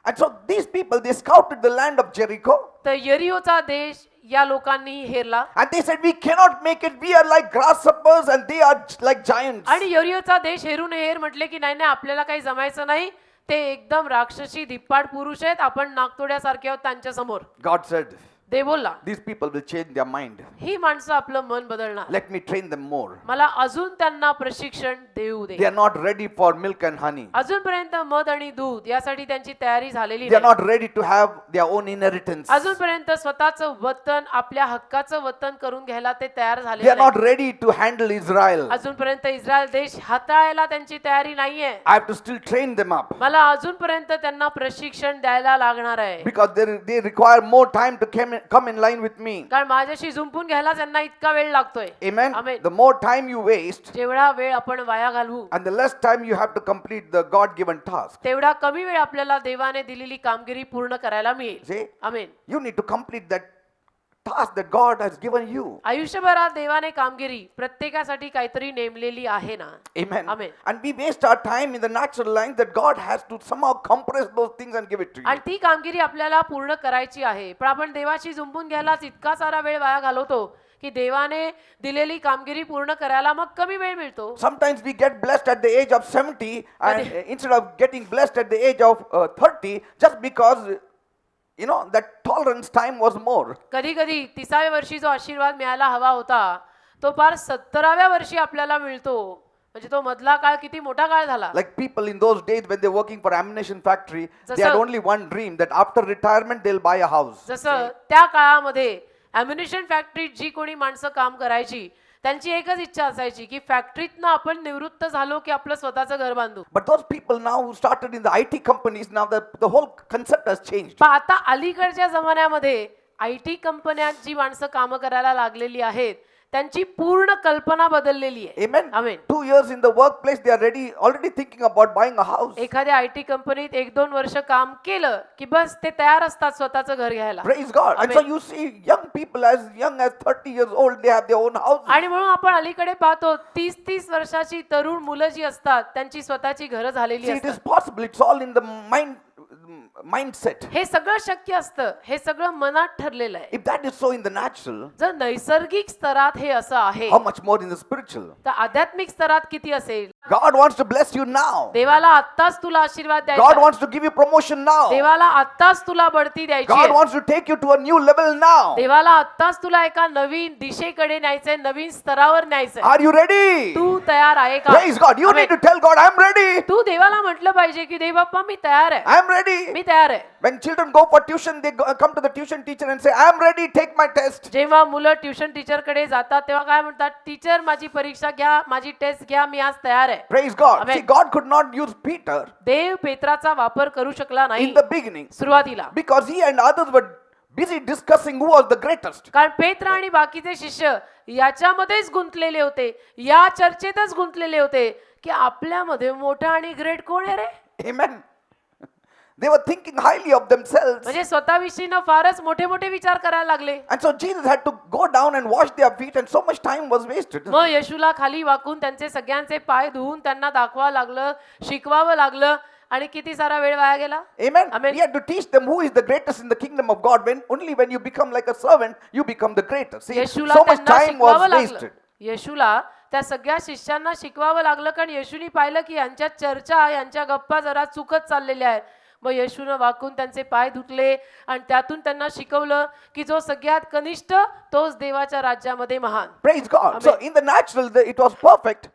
And so these people, they scouted the land of Jericho. तर यरिहोचा देश या लोकांनी हेरला And they said, we cannot make it. We are like grasshoppers and they are like giants. आणि यरिहोचा देश हेरून हेर म्हटले की नाही नाही आपल्याला काही जमायचं नाही ते एकदम राक्षसी धिप्पाड पुरुष आहेत आपण नागतोड्यासारखे आहोत त्यांच्या समोर God said, देव बोलला, these people will change their mind. ही माणसं आपलं मन बदलणार, Let me train them more. मला अजून त्यांना प्रशिक्षण देऊ दे. They are not ready for milk and honey. अजूनपर्यंत मध आणि दूध यासाठी त्यांची तयारी झालेली They are नाही. not ready to have their own inheritance. अजूनपर्यंत स्वतःचं वतन, आपल्या हक्काचं वतन करून घ्यायला ते तयार They झाले are not ready to handle Israel. अजूनपर्यंत इस्रायल देश हाताळायला त्यांची तयारी नाहीये. I have to still train them up मला अजूनपर्यंत त्यांना प्रशिक्षण द्यायला लागणार आहे, because they require more time to come in line with me. कारण माझ्याशी जुंपून घ्यायला त्यांना इतका वेळ लागतोय. Amen. Amen. The more time you waste जेवढा वेळ आपण वाया घालवू, and the less time you have to complete the God-given task. तेवढा कमी वेळ आपल्याला देवाने दिलेली कामगिरी पूर्ण करायला मिळेल. See, amen. you need to complete that task that God has given you. आयुष्यभरात देवाने कामगिरी प्रत्येकासाठी काहीतरी नेमलेली आहे ना. Amen. Amen. And we waste our time in the natural lines that God has to somehow compress those things and give it to you. आणि ती कामगिरी आपल्याला पूर्ण करायची आहे, पण आपण देवाशी जुंपून घ्यायलाच इतका सारा वेळ वाया घालवतो की देवाने दिलेली कामगिरी पूर्ण करायला मग कमी वेळ मिळतो. Sometimes we get blessed at the age of 70 and instead of getting blessed at the age of 30 just because that tolerance time was more. कधी कधी 30व्या वर्षी जो आशीर्वाद मिळायला हवा होता तो फार 17व्या वर्षी आपल्याला मिळतो. म्हणजे तो मधला काळ किती मोठा काळ झाला. Like people in those days when they're working for ammunition factory, they had जसं- only one dream that after retirement they'll buy a house. जसं त्या काळामध्ये ॲम्युनिशन फॅक्टरीत जी कोणी माणसं काम करायची त्यांची एकच इच्छा असायची की फॅक्टरीतनं आपण निवृत्त झालो की आपलं स्वतःचं घर बांधू. But those people now who started in the IT companies, now the whole concept has changed. पण आता अलीकडच्या जमान्यामध्ये IT कंपन्यात जी माणसं कामं करायला लागलेली आहेत त्यांची पूर्ण कल्पना बदललेली आहे. Amen. Amen. 2 years in the workplace, they are already thinking about buying a house. एखाद्या IT कंपनीत 1-2 वर्ष काम केलं की बस ते तयार असतात स्वतःचं घर घ्यायला. Praise God. And so you see young people as young as 30 years old, they have their own houses. आणि म्हणून आपण अलीकडे पाहतो 30 वर्षाची तरुण मुलं जी असतात त्यांची स्वतःची घरं झालेली See, it is असतात. possible. It's all in the mindset. हे सगळं शक्य असतं, हे सगळं मनात ठरलेलं आहे. If that is so in the natural, जर नैसर्गिक स्तरात हे असं आहे how much more in the spiritual? तर आध्यात्मिक स्तरात किती असेल. God wants to bless you now. देवाला आत्ताच तुला आशीर्वाद God द्यायचा. wants to give you promotion now. देवाला आत्ताच तुला बढती द्यायची God आहे. wants to take you to a new level now. देवाला आत्ताच तुला एका नवीन दिशेकडे न्यायचंय, नवीन स्तरावर न्यायचंय. Are you ready? तू तयार आहे का? Praise God. You need to tell God, I'm ready. तू देवाला म्हटलं पाहिजे की देव बाप्पा मी तयार आहे, I'm ready. मी तयार आहे. When children go for tuition, they come to the tuition teacher and say, I'm ready, take my test. जेव्हा मुलं ट्युशन टीचर कडे जातात तेव्हा काय म्हणतात, टीचर माझी परीक्षा घ्या, माझी टेस्ट घ्या, मी आज तयार आहे. Praise God. Amen. See, God could not use Peter देव पेत्राचा वापर करू शकला नाही in the beginning सुरुवातीला, because he and others were busy discussing who was the greatest. कारण पेत्र आणि बाकीचे शिष्य याच्यामध्येच गुंतलेले होते, या चर्चेतच गुंतलेले होते की आपल्यामध्ये मोठा आणि ग्रेट कोण आहे रे. Amen. They were thinking highly of themselves. म्हणजे स्वतःविषयीनं फारच मोठे मोठे विचार करायला लागले. And so Jesus had to go down and wash their feet, and so much time was wasted. मग येशूला खाली वाकून त्यांचे सगळ्यांचे पाय धुवून त्यांना दाखवावं लागलं, शिकवावं लागलं, आणि किती सारा वेळ वाया गेला. Amen. Amen. He had to teach them who is the greatest in the kingdom of God. Only when you become like a servant, you become the greatest. See, येशूला so much त्यांना time was शिकवावं लागलं. wasted. येशूला त्या सगळ्या शिष्यांना शिकवावं लागलं, कारण येशूनी पाहिलं की यांच्या चर्चा, यांच्या गप्पा जरा चुकत चाललेल्या आहेत. मग येशूनं वाकून त्यांचे पाय धुतले आणि त्यातून त्यांना शिकवलं की जो सगळ्यात कनिष्ठ तोच देवाच्या राज्यामध्ये महान. Praise God. Amen. So in the natural, it was perfect.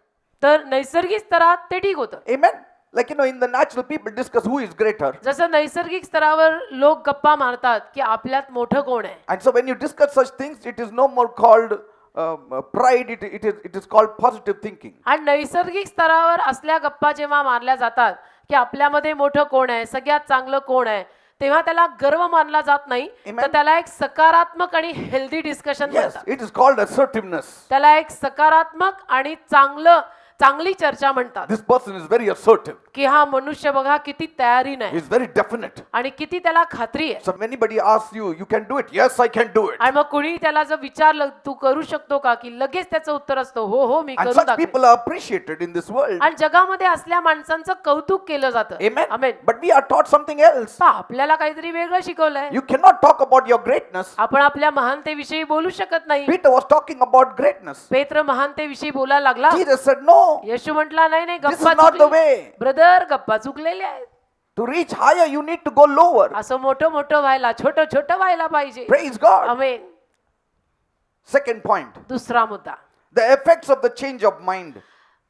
तर नैसर्गिक स्तरात ते ठीक होतं. Amen. Like in the natural, people discuss who is greater. जसं नैसर्गिक स्तरावर लोक गप्पा मारतात की आपल्यात मोठं कोण आहे. And so when you discuss such things, it is no more called pride. It is called positive thinking. आणि नैसर्गिक स्तरावर असल्या गप्पा जेव्हा मारल्या जातात की आपल्यामध्ये मोठं कोण आहे, सगळ्यात चांगलं कोण आहे, तेव्हा त्याला गर्व मानला जात नाही, Amen. तर त्याला एक सकारात्मक आणि हेल्दी डिस्कशन Yes, म्हणतात. it is called assertiveness. त्याला एक सकारात्मक आणि चांगली चर्चा म्हणतात This person is very assertive. की हा मनुष्य बघा किती तयारीने He आहे is very definite. आणि किती त्याला खात्री आहे. So when anybody asks you, you can do it. Yes, I can do it. आणि मग कुणी त्याला जर विचारलं तू करू शकतो का, की लगेच त्याचं उत्तर असतं हो हो मी And करू such दाखवेन. people are appreciated in this world. आणि जगामध्ये असल्या माणसांचं कौतुक केलं जातं. Amen. Amen. But we are taught something else. पहा, आपल्याला काहीतरी वेगळं शिकवलंय. You cannot talk about your greatness. आपण आपल्या महानतेविषयी बोलू शकत नाही. Peter was talking about greatness. पेत्र महानतेविषयी बोलायला लागला. Jesus said, no, येशू म्हटला नाही नाही this is गप्पा not the चुकली. way. ब्रदर गप्पा चुकलेल्या आहेत. To reach higher, you need to go lower. असं मोठं मोठं व्हायला छोटं छोटं व्हायला पाहिजे. Praise God. आमेन. Second point, दुसरा मुद्दा, the effects of the change of mind.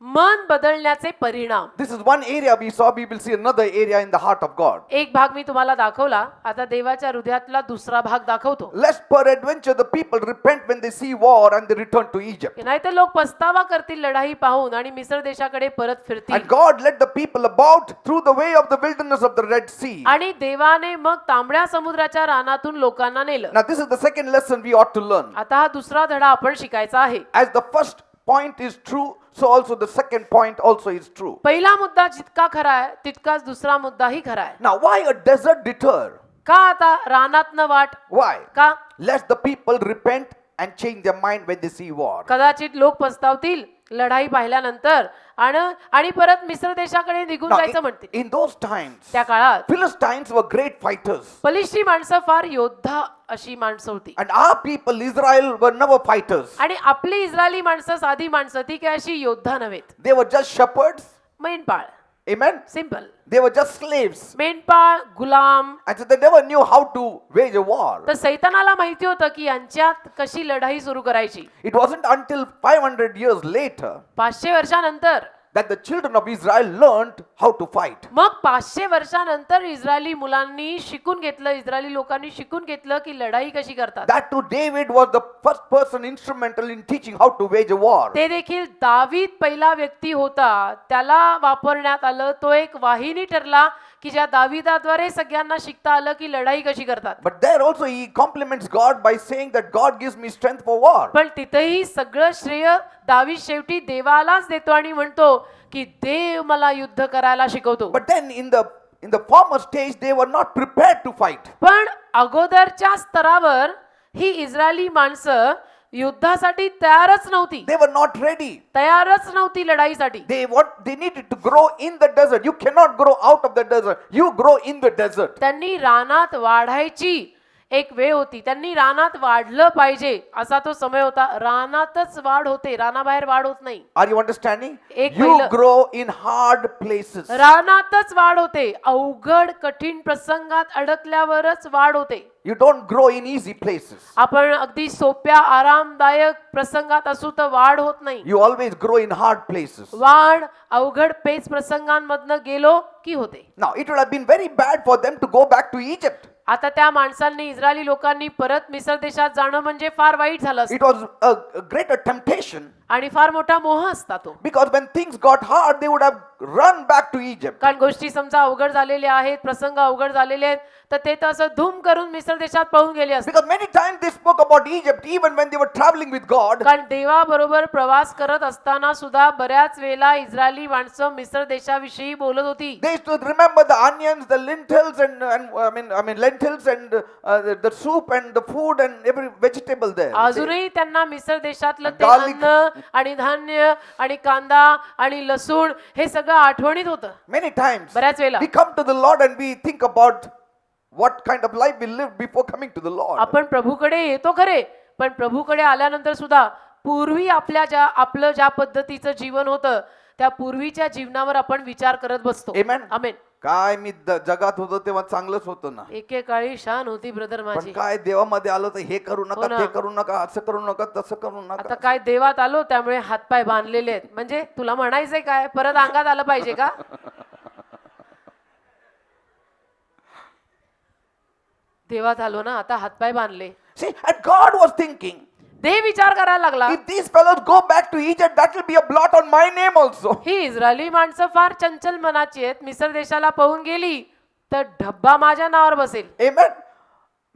मन बदलण्याचे परिणाम. This is one area we saw. We will see another area in the heart of God. एक भाग मी तुम्हाला दाखवला, आता देवाच्या हृदयातला दुसरा भाग दाखवतो. Lest peradventure the people repent when they see war and they return to Egypt. नाहीतर लोक पस्तावा करतील लढाई पाहून आणि मिस्र देशाकडे परत फिरतील. And God led the people about through the way of the wilderness of the Red Sea. आणि देवाने मग तांबड्या समुद्राच्या रानातून लोकांना नेलं. Now this is the second lesson we ought to learn. आता हा दुसरा धडा आपण शिकायचा आहे. As the first point is true, so also the second point also is true. पहिला मुद्दा जितका खरा आहे तितकाच दुसरा मुद्दाही खरा आहे. Now why a desert detour? का आता रानातनं वाट? Why? का? Lest the people repent and change their mind when they see war. कदाचित लोक पस्तावतील लढाई पाहिल्यानंतर आणि परत मिस्र देशाकडे निघून Now, जायचं म्हणतील. in those times, त्या काळात Philistines were great fighters. बलिष्ठी माणसं फार योद्धा अशी माणसं होती. And our people, Israel, were never fighters. आणि आपली इस्रायली माणसं साधी माणसं ती काय अशी योद्धा नव्हेत. They were just shepherds. मेंढपाळ, Amen. Simple. They were just slaves. मेंढपाळ, गुलाम. And so they never knew how to wage a war. तर सैतानाला माहिती होतं की यांच्यात कशी लढाई सुरू करायची. It wasn't until 500 years later 500 वर्षानंतर that the children of Israel learned how to fight. मग 500 वर्षानंतर इस्रायली मुलांनी शिकून घेतलं, इस्रायली लोकांनी शिकून घेतलं की लढाई कशी करतात. That too, David was the first person instrumental in teaching how to wage a war. ते देखील दावीद पहिला व्यक्ती होता, त्याला वापरण्यात आलं. तो एक वाहिनी ठरला की ज्या दाविदाद्वारे सगळ्यांना शिकता आलं की लढाई कशी करतात. But there also he compliments God by saying that God gives me strength for war. पण तिथेही सगळं श्रेय दावीद शेवटी देवालाच देतो आणि म्हणतो की देव मला युद्ध करायला शिकवतो. But then in the former stage they were not prepared to fight. पण अगोदरच्या स्तरावर ही इस्रायली माणसं युद्धासाठी तयारच नव्हती. They were not ready. तयारच नव्हती लढाईसाठी. They needed to grow in the desert. You cannot grow out of the desert. You grow in the desert. त्यांनी रानात वाढायची एक वेळ होती. त्यांनी रानात वाढलं पाहिजे असा तो समय होता. रानातच वाढ होते, रानाबाहेर वाढ होत नाही. Are you understanding? एक You पहिलं- grow in hard places. रानातच वाढ होते. अवघड कठीण प्रसंगात अडकल्यावरच वाढ होते. You don't grow in easy places. आपण अगदी सोप्या आरामदायक प्रसंगात असू तर वाढ होत नाही. You always grow in hard places. वाढ अवघड पेच प्रसंगांमधनं गेलो की होते. Now, it would have been very bad for them to go back to Egypt. आता त्या माणसांनी इस्रायली लोकांनी परत मिस्र देशात जाणं म्हणजे फार वाईट झालं असतं. It was a greater temptation आणि फार मोठा मोह असता तो. because when things got hard, they would have run back to Egypt. कारण गोष्टी समजा अवघड झालेल्या आहेत, प्रसंग अवघड झालेले आहेत, तर ते तर असं धूम करून मिस्र देशात पळून गेले असते. Because many times they spoke about Egypt even when they were traveling with God. कारण देवाबरोबर प्रवास करत असताना सुद्धा बऱ्याच वेळेला इस्रायली माणसं मिस्र देशाविषयी बोलत होती. They used to remember the onions, the lentils, and I mean lentils and the soup and the food and every vegetable there. अजूनही त्यांना मिस्र देशातलं ते Garlic. अन्न आणि धान्य आणि कांदा आणि लसूण हे सगळं आठवणीत होतं. Many times बऱ्याच वेळेला we come to the Lord and we think about what kind of life we lived before coming to the Lord. आपण प्रभूकडे येतो खरे, पण प्रभूकडे आल्यानंतर सुद्धा पूर्वी आपलं ज्या पद्धतीचं जीवन होतं त्या पूर्वीच्या जीवनावर आपण विचार करत बसतो. Amen. आमेन. काय मी जगात होतो तेव्हा चांगलंच होतं ना, एकेकाळी शान होती ब्रदर पण माझी. काय देवामध्ये आलो तर हे करू हो नका, ना. ते करू नका, असं करू नका, तसं करू आता नका. काय देवात आलो त्यामुळे हातपाय बांधलेले आहेत. म्हणजे तुला म्हणायचंय काय, परत अंगात आलं पाहिजे का? देवात आलो ना, आता हातपाय बांधले. See, and God was thinking, देव विचार करायला लागला, if these fellows go back to Egypt, that will be a blot on my name also. He Israeli माणसं फार चंचल मनाची आहेत, मिस्र देशाला पळून गेली तर धब्बा माझ्या नावावर बसेल. Amen.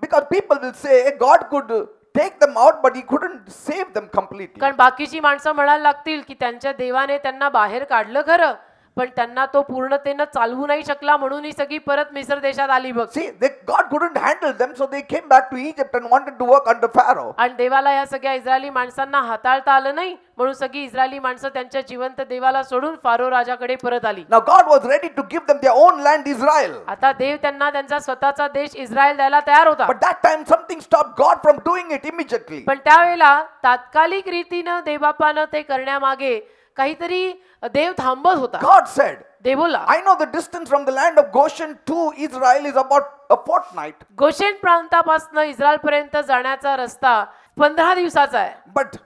Because people will say God could take them out, but He couldn't save them completely. कारण बाकीची माणसं म्हणायला लागतील की त्यांच्या देवाने त्यांना बाहेर काढलं खरं, पण त्यांना तो पूर्णतेनं चालवू नाही शकला म्हणून ही सगळी परत मिस्र देशात आली बघ. See, God couldn't handle them, so they came back to Egypt and wanted to work under Pharaoh. आणि देवाला या सगळ्या इस्रायली माणसांना हाताळता आलं नाही म्हणून सगळी इस्रायली माणसं त्यांच्या जिवंत देवाला सोडून फारो राजाकडे परत आली. Now God was ready to give them their own land, Israel. आता देव त्यांना त्यांचा स्वतःचा देश इस्रायल द्यायला तयार होता. But that time something stopped God from doing it immediately. पण त्यावेळेला तात्कालिक रीतीनं देवबापानं ते करण्यामागे काहीतरी देव थांबत होता. God said, देव बोलला, I know the distance from the land of Goshen to Israel is about a fortnight, Goshen प्रांतापासून इस्रायल पर्यंत जाण्याचा रस्ता 15 दिवसाचा आहे. but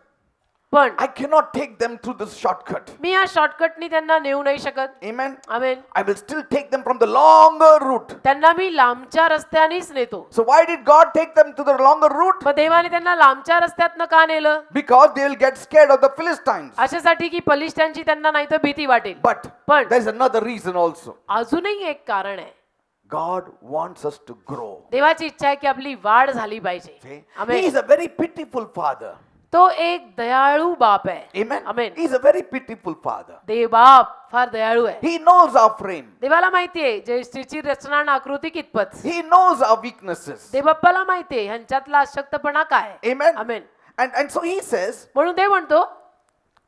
पण I cannot take them through this shortcut. मी या शॉर्टकटनी त्यांना नेऊ नाही शकत. Amen. Amen. I will still take them from the longer route. त्यांना मी लांबच्या रस्त्यानेच नेतो. So why did God take them to the longer route? मग देवाने त्यांना लांबच्या रस्त्यातनं का नेलं? Because they will get scared of the Philistines. अशासाठी की पलिष्ठांची त्यांना नाही तर भीती वाटेल. But पण there is another reason also. अजूनही एक कारण आहे. God wants us to grow. देवाची इच्छा आहे की आपली वाढ झाली पाहिजे. See? He amen. is a very pitiful father. तो एक दयाळू बाप आहे. Amen. Amen. He is a very pitiful father. देव बाप फार दयाळू आहे. He knows our frame. देवाला माहितीये जयश्रीची रचना आणि आकृती कितपत. He knows our weaknesses. देव बाप्पाला माहितीये ह्यांच्यातला अशक्तपणा काय. Amen. Amen. And so he says, म्हणून देव म्हणतो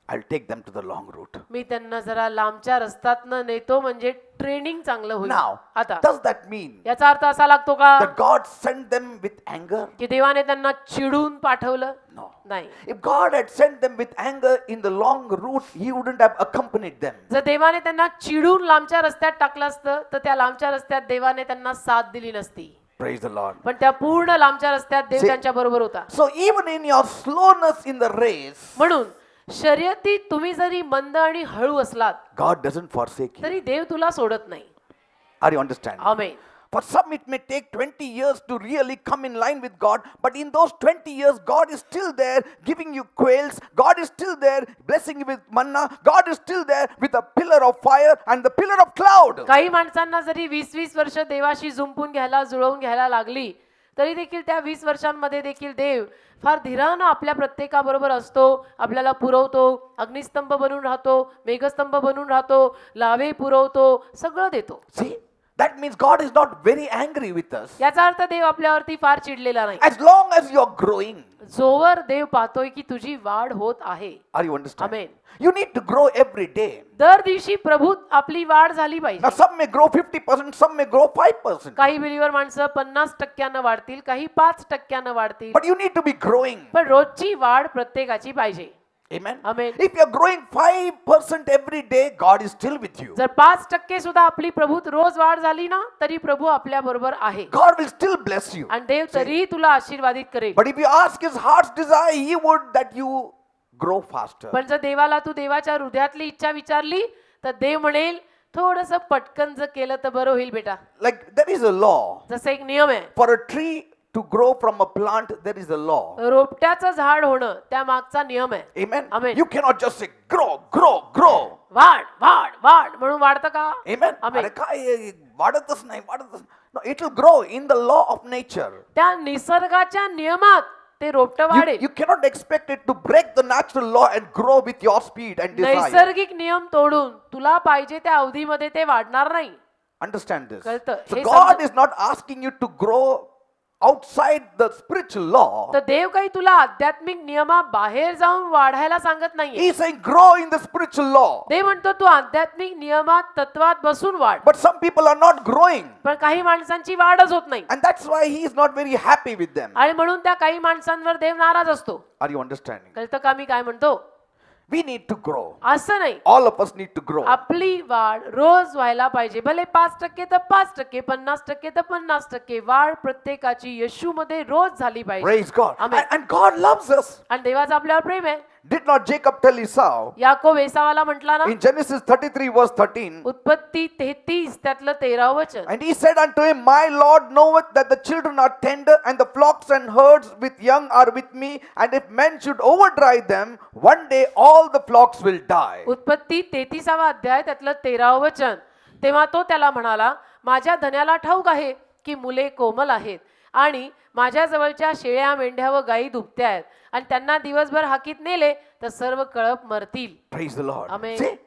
I'll take them to the long route. मी त्यांना जरा लांबच्या रस्त्यातनं नेतो म्हणजे ट्रेनिंग चांगलं होईल. Now, आता does that mean याचा अर्थ असा लागतो का that God sent them with anger? की देवाने त्यांना चिडून पाठवलं? No. नाही. If God had sent them with anger in the long route, He wouldn't have accompanied them. जर देवाने त्यांना चिडून लांबच्या रस्त्यात टाकलं असतं तर त्या लांबच्या रस्त्यात देवाने त्यांना साथ दिली नसती. Praise the Lord. पण त्या पूर्ण लांबच्या रस्त्यात देव See- त्यांच्या बरोबर होता. So even in your slowness in the race, म्हणून शर्यतीत तुम्ही जरी मंद आणि हळू असलात God doesn't forsake you. तरी देव तुला सोडत नाही. Are you understanding? Amen. For some, it may take 20 years to really come in line with God, but in those 20 years, God is still there giving you quails. God is still there blessing you with manna. God is still there with a pillar of fire and the pillar of cloud. काही माणसांना जरी 20-20 वर्ष देवाशी जुंपून घ्यायला जुळवून घ्यायला लागली तरी देखील त्या 20 वर्षांमध्ये देखील देव फार धीरानं आपल्या प्रत्येकाबरोबर असतो, आपल्याला पुरवतो, अग्निस्तंभ बनून राहतो, मेघस्तंभ बनून राहतो, लावे पुरवतो, सगळं देतो. See, that means God is not very angry with us. याचा अर्थ देव आपल्यावरती फार चिडलेला नाही. As long as you're growing. जोवर देव पाहतोय की तुझी वाढ होत आहे. Are you understanding? Amen. You need to grow every day. दर दिवशी प्रभूत आपली वाढ झाली Now, पाहिजे. some may grow 50%, some may grow 5%. काही बिलीवर माणसं 50% वाढतील, काही 5% वाढतील, But you need to be growing. पण रोजची वाढ प्रत्येकाची पाहिजे. Amen. Amen. If you're growing 5% every day, God is still with you. जर 5% सुद्धा आपली प्रभूत रोज वाढ झाली ना तरी प्रभू आपल्या बरोबर आहे God will still bless you. आणि देव तरी तुला आशीर्वादित करेल. But if you ask His heart's desire, He would that you grow faster. पण जर देवाला तू देवाच्या हृदयातली इच्छा विचारली तर देव म्हणेल थोडस पटकन जर केलं तर बरं होईल बेटा. Like there is a law. जसं एक नियम आहे, For a tree to grow from a plant, there is a law. रोपट्याचं झाड होणं त्या मागचा नियम आहे. Amen. Amen. You cannot just say grow, grow, grow. वाढ वाढ वाढ म्हणून वाढतं का? Amen. Amen. अरे काय वाढतच नाही वाढतच नाही. No, it will grow in the law of nature. त्या निसर्गाच्या नियमात ते रोपटं वाढेल. You cannot expect it to break the natural law and grow with your speed and desire. नैसर्गिक नियम तोडून तुला पाहिजे त्या अवधीमध्ये ते वाढणार नाही. Understand this. कळतं? So हे God समज- is not asking you to grow outside the spiritual law. तर देव काही तुला आध्यात्मिक नियमाबाहेर जाऊन वाढायला सांगत नाहीये. He is saying grow in the spiritual law. देव म्हणतो तू आध्यात्मिक नियमात तत्वात बसून वाढ. But some people are not growing. पण काही माणसांची वाढच होत नाही And that's why he is not very happy with them. आणि म्हणून त्या काही माणसांवर देव नाराज असतो. Are you understanding? कळतं का मी काय म्हणतो? We need to grow. असं नाही, All of us need to grow. आपली वाढ रोज व्हायला पाहिजे. भले 5% तर 5%, 50% तर 50%. वाढ प्रत्येकाची येशूमध्ये रोज झाली पाहिजे. Praise God. Amen. And God loves us. आणि देवाचं आपल्यावर प्रेम आहे. Did not Jacob tell Esau Yakob एसावाला म्हटला ना in Genesis 33 verse 13? उत्पत्ती 33 त्यातलं 13 वचन. And he said unto him, My Lord knoweth that the children are tender, and the flocks and herds with young are with me, and if men should overdrive them, one day all the flocks will die. उत्पत्ती 33 अध्याय त्यातलं 13 वचन. तेव्हा तो त्याला म्हणाला, माझ्या धन्याला ठाऊक आहे की मुले कोमल आहेत आणि माझ्या जवळच्या शेळ्या मेंढ्या व गायी दुभत्या आहेत आणि त्यांना दिवसभर हाकीत नेले तर सर्व कळप मरतील. Praise the Lord. Amen. See,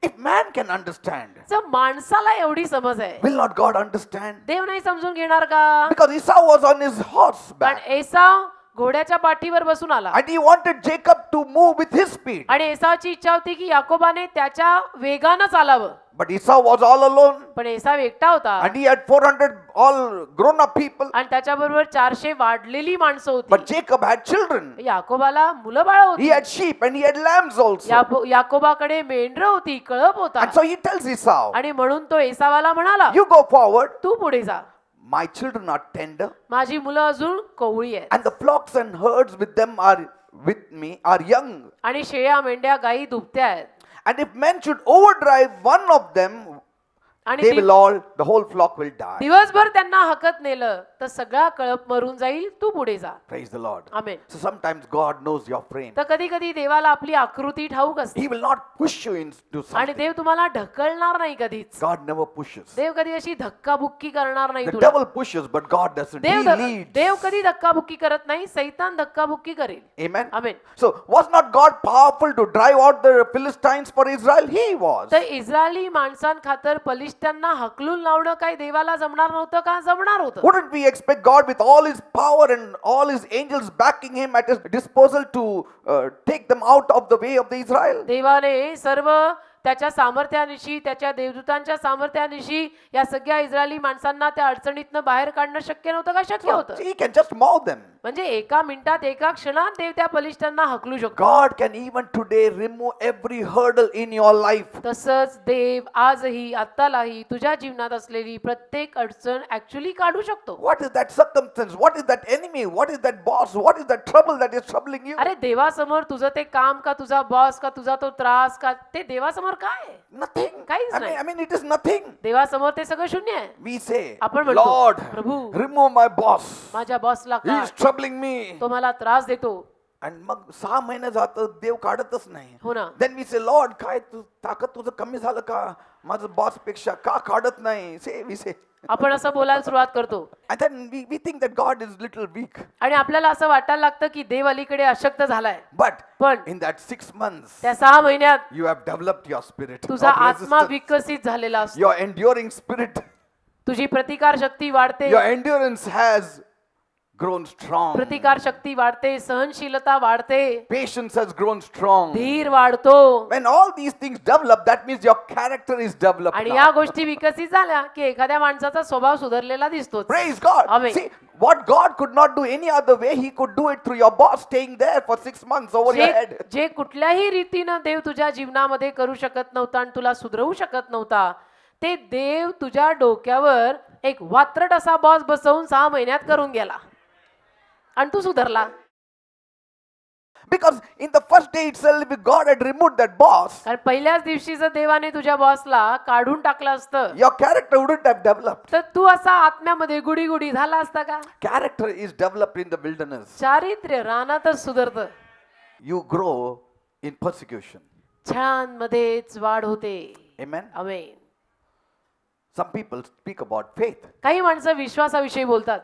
if man can understand, जर माणसाला एवढी समज आहे, will not God understand? देव नाही समजून घेणार का? Because Esau was on his कारण horseback, एसाव घोड्याच्या पाठीवर बसून आला and he wanted Jacob to move with his speed. आणि एसावची इच्छा होती की याकोबाने त्याच्या वेगानं चालावं. But Esau was all alone, पण एसाव एकटा होता and he had 400 all grown up people. आणि त्याच्याबरोबर 400 वाढलेली माणसं होती. But Jacob had children. याकोबाला मुलं बाळ He होती. had sheep and he had lambs also. याकोबाकडे मेंढरं होती, कळप होता. And so he tells Esau, आणि म्हणून तो एसावाला म्हणाला, you go forward. तू पुढे जा, My children are tender, माझी मुलं अजून कोवळी आहेत and the flocks and herds with them are with me are young. आणि शेळ्या मेंढ्या गायी दुभत्या आहेत. And if men should overdrive one of them, आणि they will all, the whole flock will die. दिवसभर त्यांना हकत नेलं तर सगळा कळप मरून जाईल, तू पुढे जा. Praise the Lord. Amen. So sometimes God knows your frame. तर कधी कधी देवाला आपली आकृती ठाऊक असते He will not push you into आणि something. देव तुम्हाला ढकलणार नाही कधीच. God never pushes. देव कधी अशी धक्काबुक्की करणार नाही The तुला. devil pushes, but God doesn't. He Dev leads. देव कधी धक्काबुक्की करत नाही, सैतान धक्काबुक्की करेल. Amen. Amen. So was not God powerful to drive out the Philistines for Israel? He was. तर इस्रायली माणसांखातर पलिष्ठांना हकलून लावणं काय देवाला जमणार नव्हतं का? जमणार होतं. Wouldn't we expect God with all his power and all his angels backing him at his disposal to take them out of the way of the Israel? देवाने सर्व त्याच्या सामर्थ्यानिशी, त्याच्या देवदूतांच्या सामर्थ्यानिशी या सगळ्या इस्रायली माणसांना त्या अडचणीतनं बाहेर काढणं शक्य नव्हतं का? शक्य होतं. He can just mow them. म्हणजे एका मिनिटात, एका क्षणात देव त्या बलिष्ठांना हकलू शकतो. God can even today remove every hurdle in your life. तसंच देव आजही, आत्तालाही तुझ्या जीवनात असलेली प्रत्येक अडचण ऍक्च्युली काढू शकतो. What is that circumstance? What is that enemy? What is that boss? What is that trouble that is troubling you? अरे देवासमोर तुझं ते काम का, तुझा बॉस का, तुझा तो त्रास का, ते देवासमोर काय आहे? Nothing. काहीच नाही. I mean, it is nothing. देवासमोर ते सगळं शून्य आहे. We say, आपण म्हणतो, Lord, Prabhu, remove my boss. माझ्या बॉसला He काय, is troubling me. तो मला त्रास देतो. आणि मग 6 महिने जातं देव काढतच नाही. हो ना. Then we say, Lord, काय तू ताकद तुझं कमी झालं का? माझं बॉस पेक्षा का काढत नाही? We say. आपण असं बोलायला सुरुवात करतो And then we think that God is little weak. आणि आपल्याला असं वाटायला लागतं की देव अलीकडे अशक्त झालाय. But पण in that 6 months, त्या 6 महिन्यात you have developed your spirit. तुझा of आत्मा resistance. विकसित झालेला असतो. Your enduring spirit, तुझी प्रतिकार शक्ती वाढते, your endurance has grown strong. प्रतिकार शक्ती वाढते, सहनशीलता वाढते, Patience has grown strong. धीर वाढतो. When all these things develop, that means your character is developed आणि now. या गोष्टी विकसित झाल्या की एखाद्या माणसाचा स्वभाव सुधारलेला दिसतो. Praise God. Amen. See, what God could not do any other way, He could do it through your boss staying there for 6 months over your head. जे कुठल्याही रीतीनं देव तुझ्या जीवनामध्ये करू शकत नव्हता आणि तुला सुधरवू शकत नव्हता, ते देव तुझ्या डोक्यावर एक वात्रट असा बॉस बसवून 6 महिन्यात करून गेला आणि तू सुधरला. Because in the first day itself, if God had removed that boss, कारण पहिल्याच दिवशी जर देवाने तुझ्या बॉसला काढून टाकलं असतं your character wouldn't have developed. तर तू असा आत्म्यामध्ये गुडी गुडी झाला असता का? Character is developed in the wilderness. चारित्र्य रानातच सुधरतं. You grow in persecution. छळांमध्येच वाढ होते. Amen. Amen. Some people speak about faith. काही माणसं विश्वासाविषयी बोलतात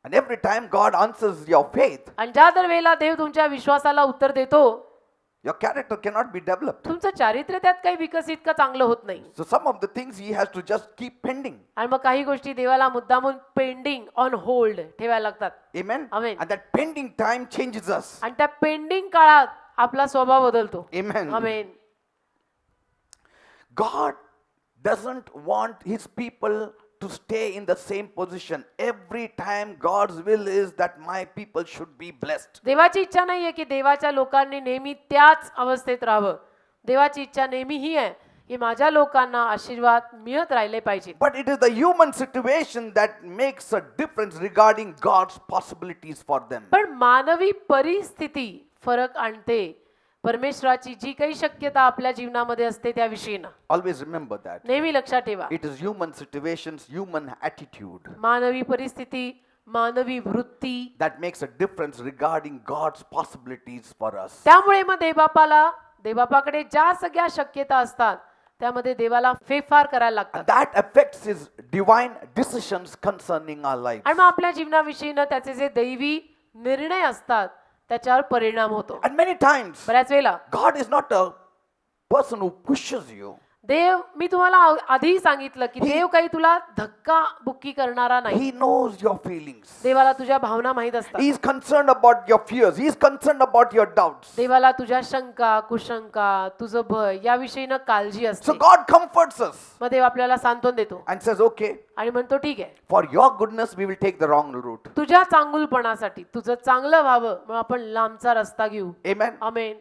And every time God answers your faith, आणि ज्या दर वेळेला देव तुमच्या विश्वासाला उत्तर देतो, your character cannot be developed. तुमचं चारित्र्य त्यात काही विकसित का चांगलं होत नाही. So some of the things He has to just keep pending. आणि मग काही गोष्टी देवाला मुद्दामून पेंडिंग, ऑन होल्ड ठेवायला लागतात. Amen. Amen. And that pending time changes us. आणि त्या पेंडिंग काळात आपला स्वभाव बदलतो. Amen. Amen. God doesn't want His people to stay in the same position. Every time God's will is that my people should be blessed. देवाची इच्छा नाहीये की देवाच्या लोकांनी नेहमी त्याच अवस्थेत राहावं. देवाची इच्छा नेहमी ही आहे की माझ्या लोकांना आशीर्वाद मिळत राहिले पाहिजे. But it is the human situation that makes a difference regarding God's possibilities for them. पण मानवी परिस्थिती फरक आणते परमेश्वराची जी काही शक्यता आपल्या जीवनामध्ये असते त्याविषयीनं. Always remember that. नेहमी लक्षात ठेवा, It is human situations, human attitude मानवी परिस्थिती, मानवी वृत्ती that makes a difference regarding God's possibilities for us. त्यामुळे मग देवबापाकडे ज्या सगळ्या शक्यता असतात त्यामध्ये देवाला फेरफार करायला लागतात. And that affects His divine decisions concerning our lives. आणि मग आपल्या जीवनाविषयीनं त्याचे जे दैवी निर्णय असतात त्याच्यावर परिणाम होतो. And many times, बऱ्याच वेळेला God is not a person who pushes you. देव, मी तुम्हाला आधीही सांगितलं की देव काही तुला धक्का बुक्की करणारा नाही. He knows your feelings. देवाला तुझ्या भावना माहित असतात. He is concerned about your fears. He is concerned about your doubts. देवाला तुझ्या शंका, कुशंका, तुझं भय याविषयीनं काळजी So असते. God comforts us मग देव आपल्याला सांत्वन देतो and says, okay, आणि म्हणतो ठीक आहे, for your goodness we will take the wrong route. तुझ्या चांगुलपणासाठी, तुझं चांगलं व्हावं मग आपण लांबचा रस्ता घेऊ. Amen. Amen.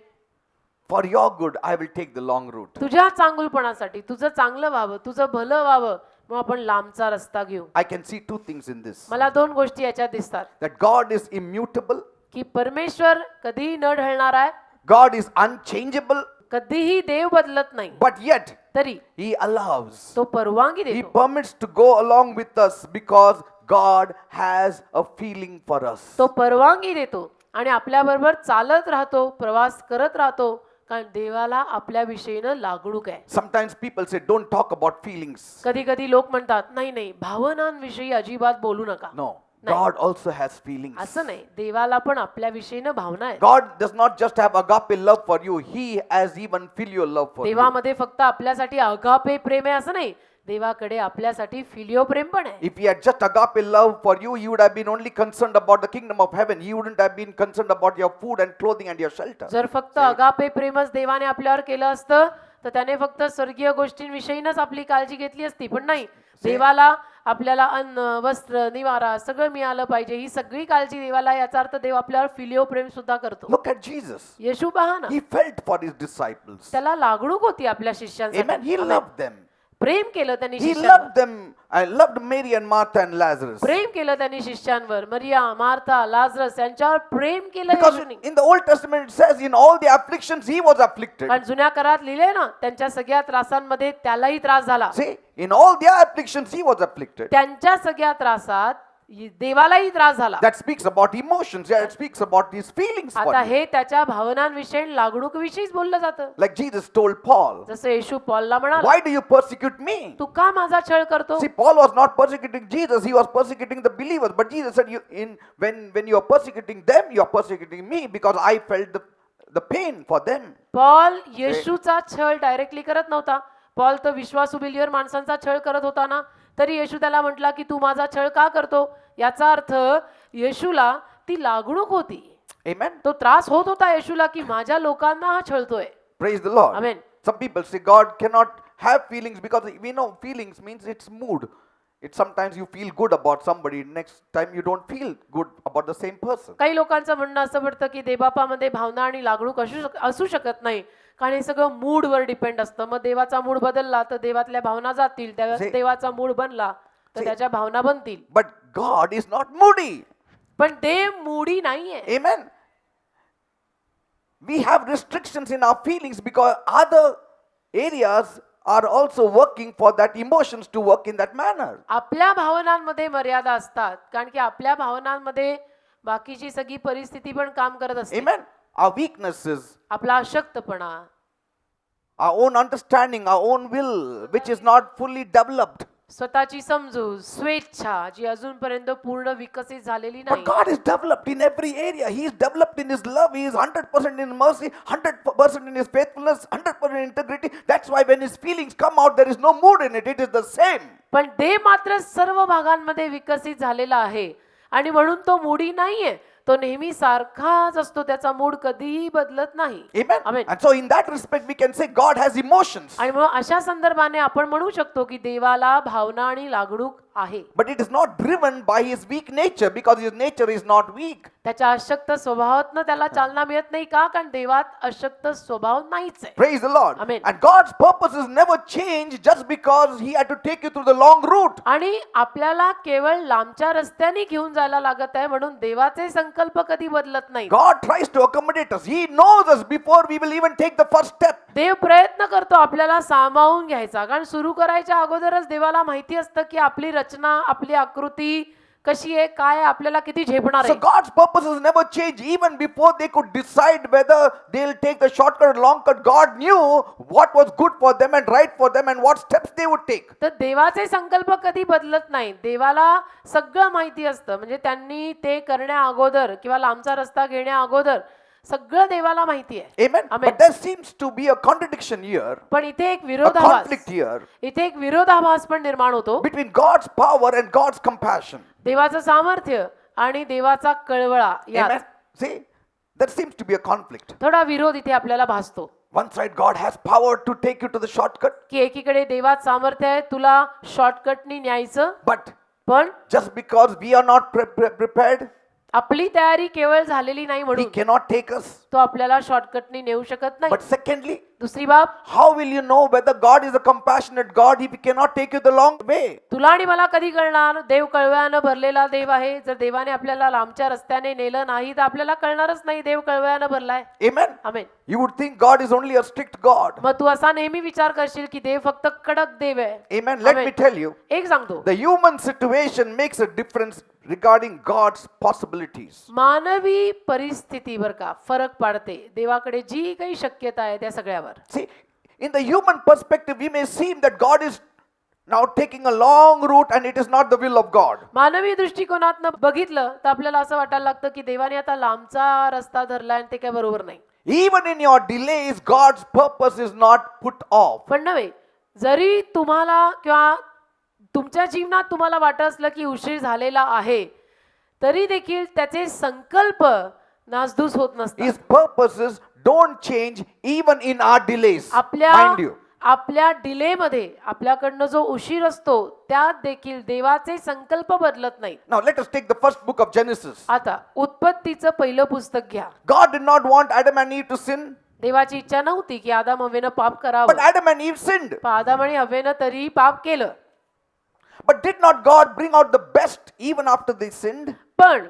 For your good I will take the long route. तुझ्या चांगुलपणासाठी, तुझं चांगलं व्हावं, तुझं भलं व्हावं मग आपण लांबचा रस्ता घेऊ. I can see two things in this. मला दोन गोष्टी याच्यात दिसतात That God is immutable. की परमेश्वर कधीही न ढळणार आहे, God is unchangeable. कधीही देव बदलत नाही, But yet तरी He allows. तो परवानगी He देतो. permits to go along with us because God has a feeling for us. तो परवानगी देतो आणि आपल्या बरोबर चालत राहतो, प्रवास करत राहतो, कारण देवाला आपल्या विषयीनं लागणूक आहे. Sometimes people say, don't talk about feelings. कधी कधी लोक म्हणतात नाही नाही भावनांविषयी अजिबात बोलू नका. No, God also has feelings. असं नाही, देवाला पण आपल्या विषयीनं भावना आहे. God does not just have agape love for you, He has even filial love for you. देवामध्ये फक्त आपल्यासाठी अगापे प्रेम आहे असं नाही, देवाकडे आपल्यासाठी फिलिओ प्रेम पण आहे. If He had just agape love for you, He would have been only concerned about the kingdom of heaven. He wouldn't have been concerned about your food and clothing and your shelter. जर फक्त agape प्रेमच देवाने आपल्यावर केलं असतं तर त्याने फक्त स्वर्गीय गोष्टींविषयीनच आपली काळजी घेतली असती. पण नाही, देवाला आपल्याला अन्न, वस्त्र, निवारा सगळं मिळालं पाहिजे, ही सगळी काळजी देवाला. याचा अर्थ देव आपल्यावर फिलिओ प्रेम सुद्धा करतो. Look at Jesus. येशू पहा ना, He felt for His disciples. त्याला लागणूक होती आपल्या Amen. शिष्यांसाठी. He loved them. प्रेम केलं त्यांनी He शिष्यांवर. loved them and loved Mary and Martha and Lazarus. प्रेम केलं त्यांनी शिष्यांवर. मरिया, मार्था, लाजरस यांच्यावर प्रेम केलं Because येशूनी. in the Old Testament it says, in all the afflictions He was afflicted. कारण जुन्या करात लिहिले ना, त्यांच्या सगळ्या त्रासांमध्ये त्यालाही त्रास झाला. See, in all their afflictions He was afflicted. त्यांच्या सगळ्या त्रासात देवालाही त्रास झाला. That speaks about emotions. Yeah, it speaks about His feelings for आता you. हे त्याच्या भावनांविषयी लागणूकविषयीच बोललं जातं. Like Jesus told Paul, जसं येशू पॉलला म्हणाला, why do you persecute me? तू का माझा छळ करतो? See, Paul was not persecuting Jesus, he was persecuting the believers. But Jesus said, when you are persecuting them, you are persecuting me because I felt the pain for them. Paul येशूचा छळ directly करत नव्हता. Paul तर विश्वासू believer माणसांचा छळ करत होता ना, तरी येशू त्याला म्हटला की तू माझा छळ का करतो? याचा अर्थ येशूला ती लागणूक होती. Amen. तो त्रास होत होता येशूला की माझ्या लोकांना हा छळतोय. Praise the Lord. Amen. Some people say God cannot have feelings because we know feelings means it's mood. It's sometimes you feel good about somebody, next time you don't feel good about the same person. काही लोकांचं म्हणणं असं पडतं की देवबापामध्ये भावना आणि लागणूक असू शकत नाही, कारण हे सगळं मूडवर डिपेंड असतं. मग देवाचा मूड बदलला तर देवातल्या भावना जातील, देवाचा मूड बनला तर त्याच्या भावना बनतील. But God is not moody. पण देव मूडी नाहीये. Amen. We have restrictions in our feelings because other areas are also working for that emotions to work in that manner. आपल्या भावनांमध्ये मर्यादा असतात, कारण की आपल्या भावनांमध्ये बाकीची सगळी परिस्थिती पण काम करत असते. Amen. Our weaknesses, आपला अशक्तपणा, our own understanding, our own will, which is not fully developed. स्वतःची समजूत, स्वेच्छा जी अजूनपर्यंत पूर्ण विकसित झालेली But नाही. God is developed in every area. He is developed in His love. He is 100% in mercy, 100% in His faithfulness, 100% in integrity. That's why when His feelings come out, there is no mood in it. It is the same. पण देव मात्र सर्व भागांमध्ये विकसित झालेला आहे आणि म्हणून तो मूडी नाहीये. तो नेहमी सारखाच असतो, त्याचा मूड कधीही बदलत नाही. Amen. Amen. And so in that respect, we can say God has emotions. आणि मग अशा संदर्भाने आपण म्हणू शकतो की देवाला भावना आणि लागणूक आहे. But it is not driven by His weak nature because His nature is not weak. त्याच्या अशक्त स्वभावातनं त्याला चालना मिळत नाही का? कारण देवात अशक्त स्वभाव नाहीच आहे. Praise the Lord. Amen. And God's purposes never change just because He had to take you through the long route. आणि आपल्याला केवळ लांबच्या रस्त्याने घेऊन जायला लागत आहे म्हणून देवाचे संकल्प कधी बदलत नाही. God tries to accommodate us. He knows us before we will even take the first step. देव प्रयत्न करतो आपल्याला सामावून घ्यायचा, कारण सुरू करायच्या अगोदरच देवाला माहिती असतं की आपली रचना, आपली आकृती कशी आहे, काय आहे, आपल्याला किती झेपणार So आहे. God's purposes never change. Even before they could decide whether they'll take the shortcut or long cut, God knew what was good for them and right for them and what steps they would take. तर देवाचे संकल्प कधी बदलत नाही. देवाला सगळं माहिती असतं, म्हणजे त्यांनी ते करण्या अगोदर किंवा लांबचा रस्ता घेण्या अगोदर सगळं देवाला माहिती आहे. Amen. Amen. But there seems to be a contradiction here, पण इथे एक a विरोधाभास conflict here इथे एक विरोधाभास पण निर्माण होतो. between God's power and God's compassion. देवाचं सामर्थ्य आणि देवाचा कळवळा यात Amen. See, there seems to be a conflict. थोडा विरोध इथे आपल्याला भासतो. One side, God has power to take you to the shortcut, की एकीकडे देवात सामर्थ्य आहे तुला शॉर्टकटनी न्यायचं, but पण just because we are not prepared, आपली तयारी केवळ झालेली नाही He म्हणून cannot take us. तो आपल्याला शॉर्टकटनी नेऊ शकत नाही. But secondly, दुसरी बाब, how will you know whether God is a compassionate God if He cannot take you the long way? तुला आणि मला कधी कळणार देव कळवळ्यानं भरलेला देव आहे? जर देवाने आपल्याला लांबच्या रस्त्याने नेलं नाही तर आपल्याला कळणारच नाही देव कळवळ्यानं भरलाय. Amen. Amen. You would think God is only a strict God. मग तू असा नेहमी विचार करशील की देव फक्त कडक देव आहे. Amen. Let Amen. me tell you, एक सांगतो, the human situation makes a difference regarding God's possibilities. मानवी परिस्थिती बर का फरक पाडते देवाकडे जी काही शक्यता आहे त्या सगळ्यावर. See, in the human perspective, we may seem that God is now taking a long route and it is not the will of God. मानवी दृष्टिकोनातनं बघितलं तर आपल्याला असं वाटायला लागतं की देवाने आता लांबचा रस्ता धरलाय आणि ते काय बरोबर नाही. Even in your delays, God's purpose is not put off. पण नव्हे, जरी तुम्हाला किंवा तुमच्या जीवनात तुम्हाला वाटत असलं की उशीर झालेला आहे तरी देखील त्याचे संकल्प नासधूस होत नसतात. His purposes don't change even in our delays. Mind you. आपल्या डिले मध्ये आपल्याकडनं जो उशीर असतो त्यात देखील देवाचे संकल्प बदलत नाहीत. Now let us take the first book of Genesis. आता उत्पत्तीचं पहिलं पुस्तक घ्या. God did not want Adam and Eve to sin, देवाची इच्छा नव्हती की आदाम हवेनं पाप but करावं, Adam and Eve sinned. पण आदाम आणि हवेनं तरीही पाप केलं. But did not God bring out the best even after they sinned? पण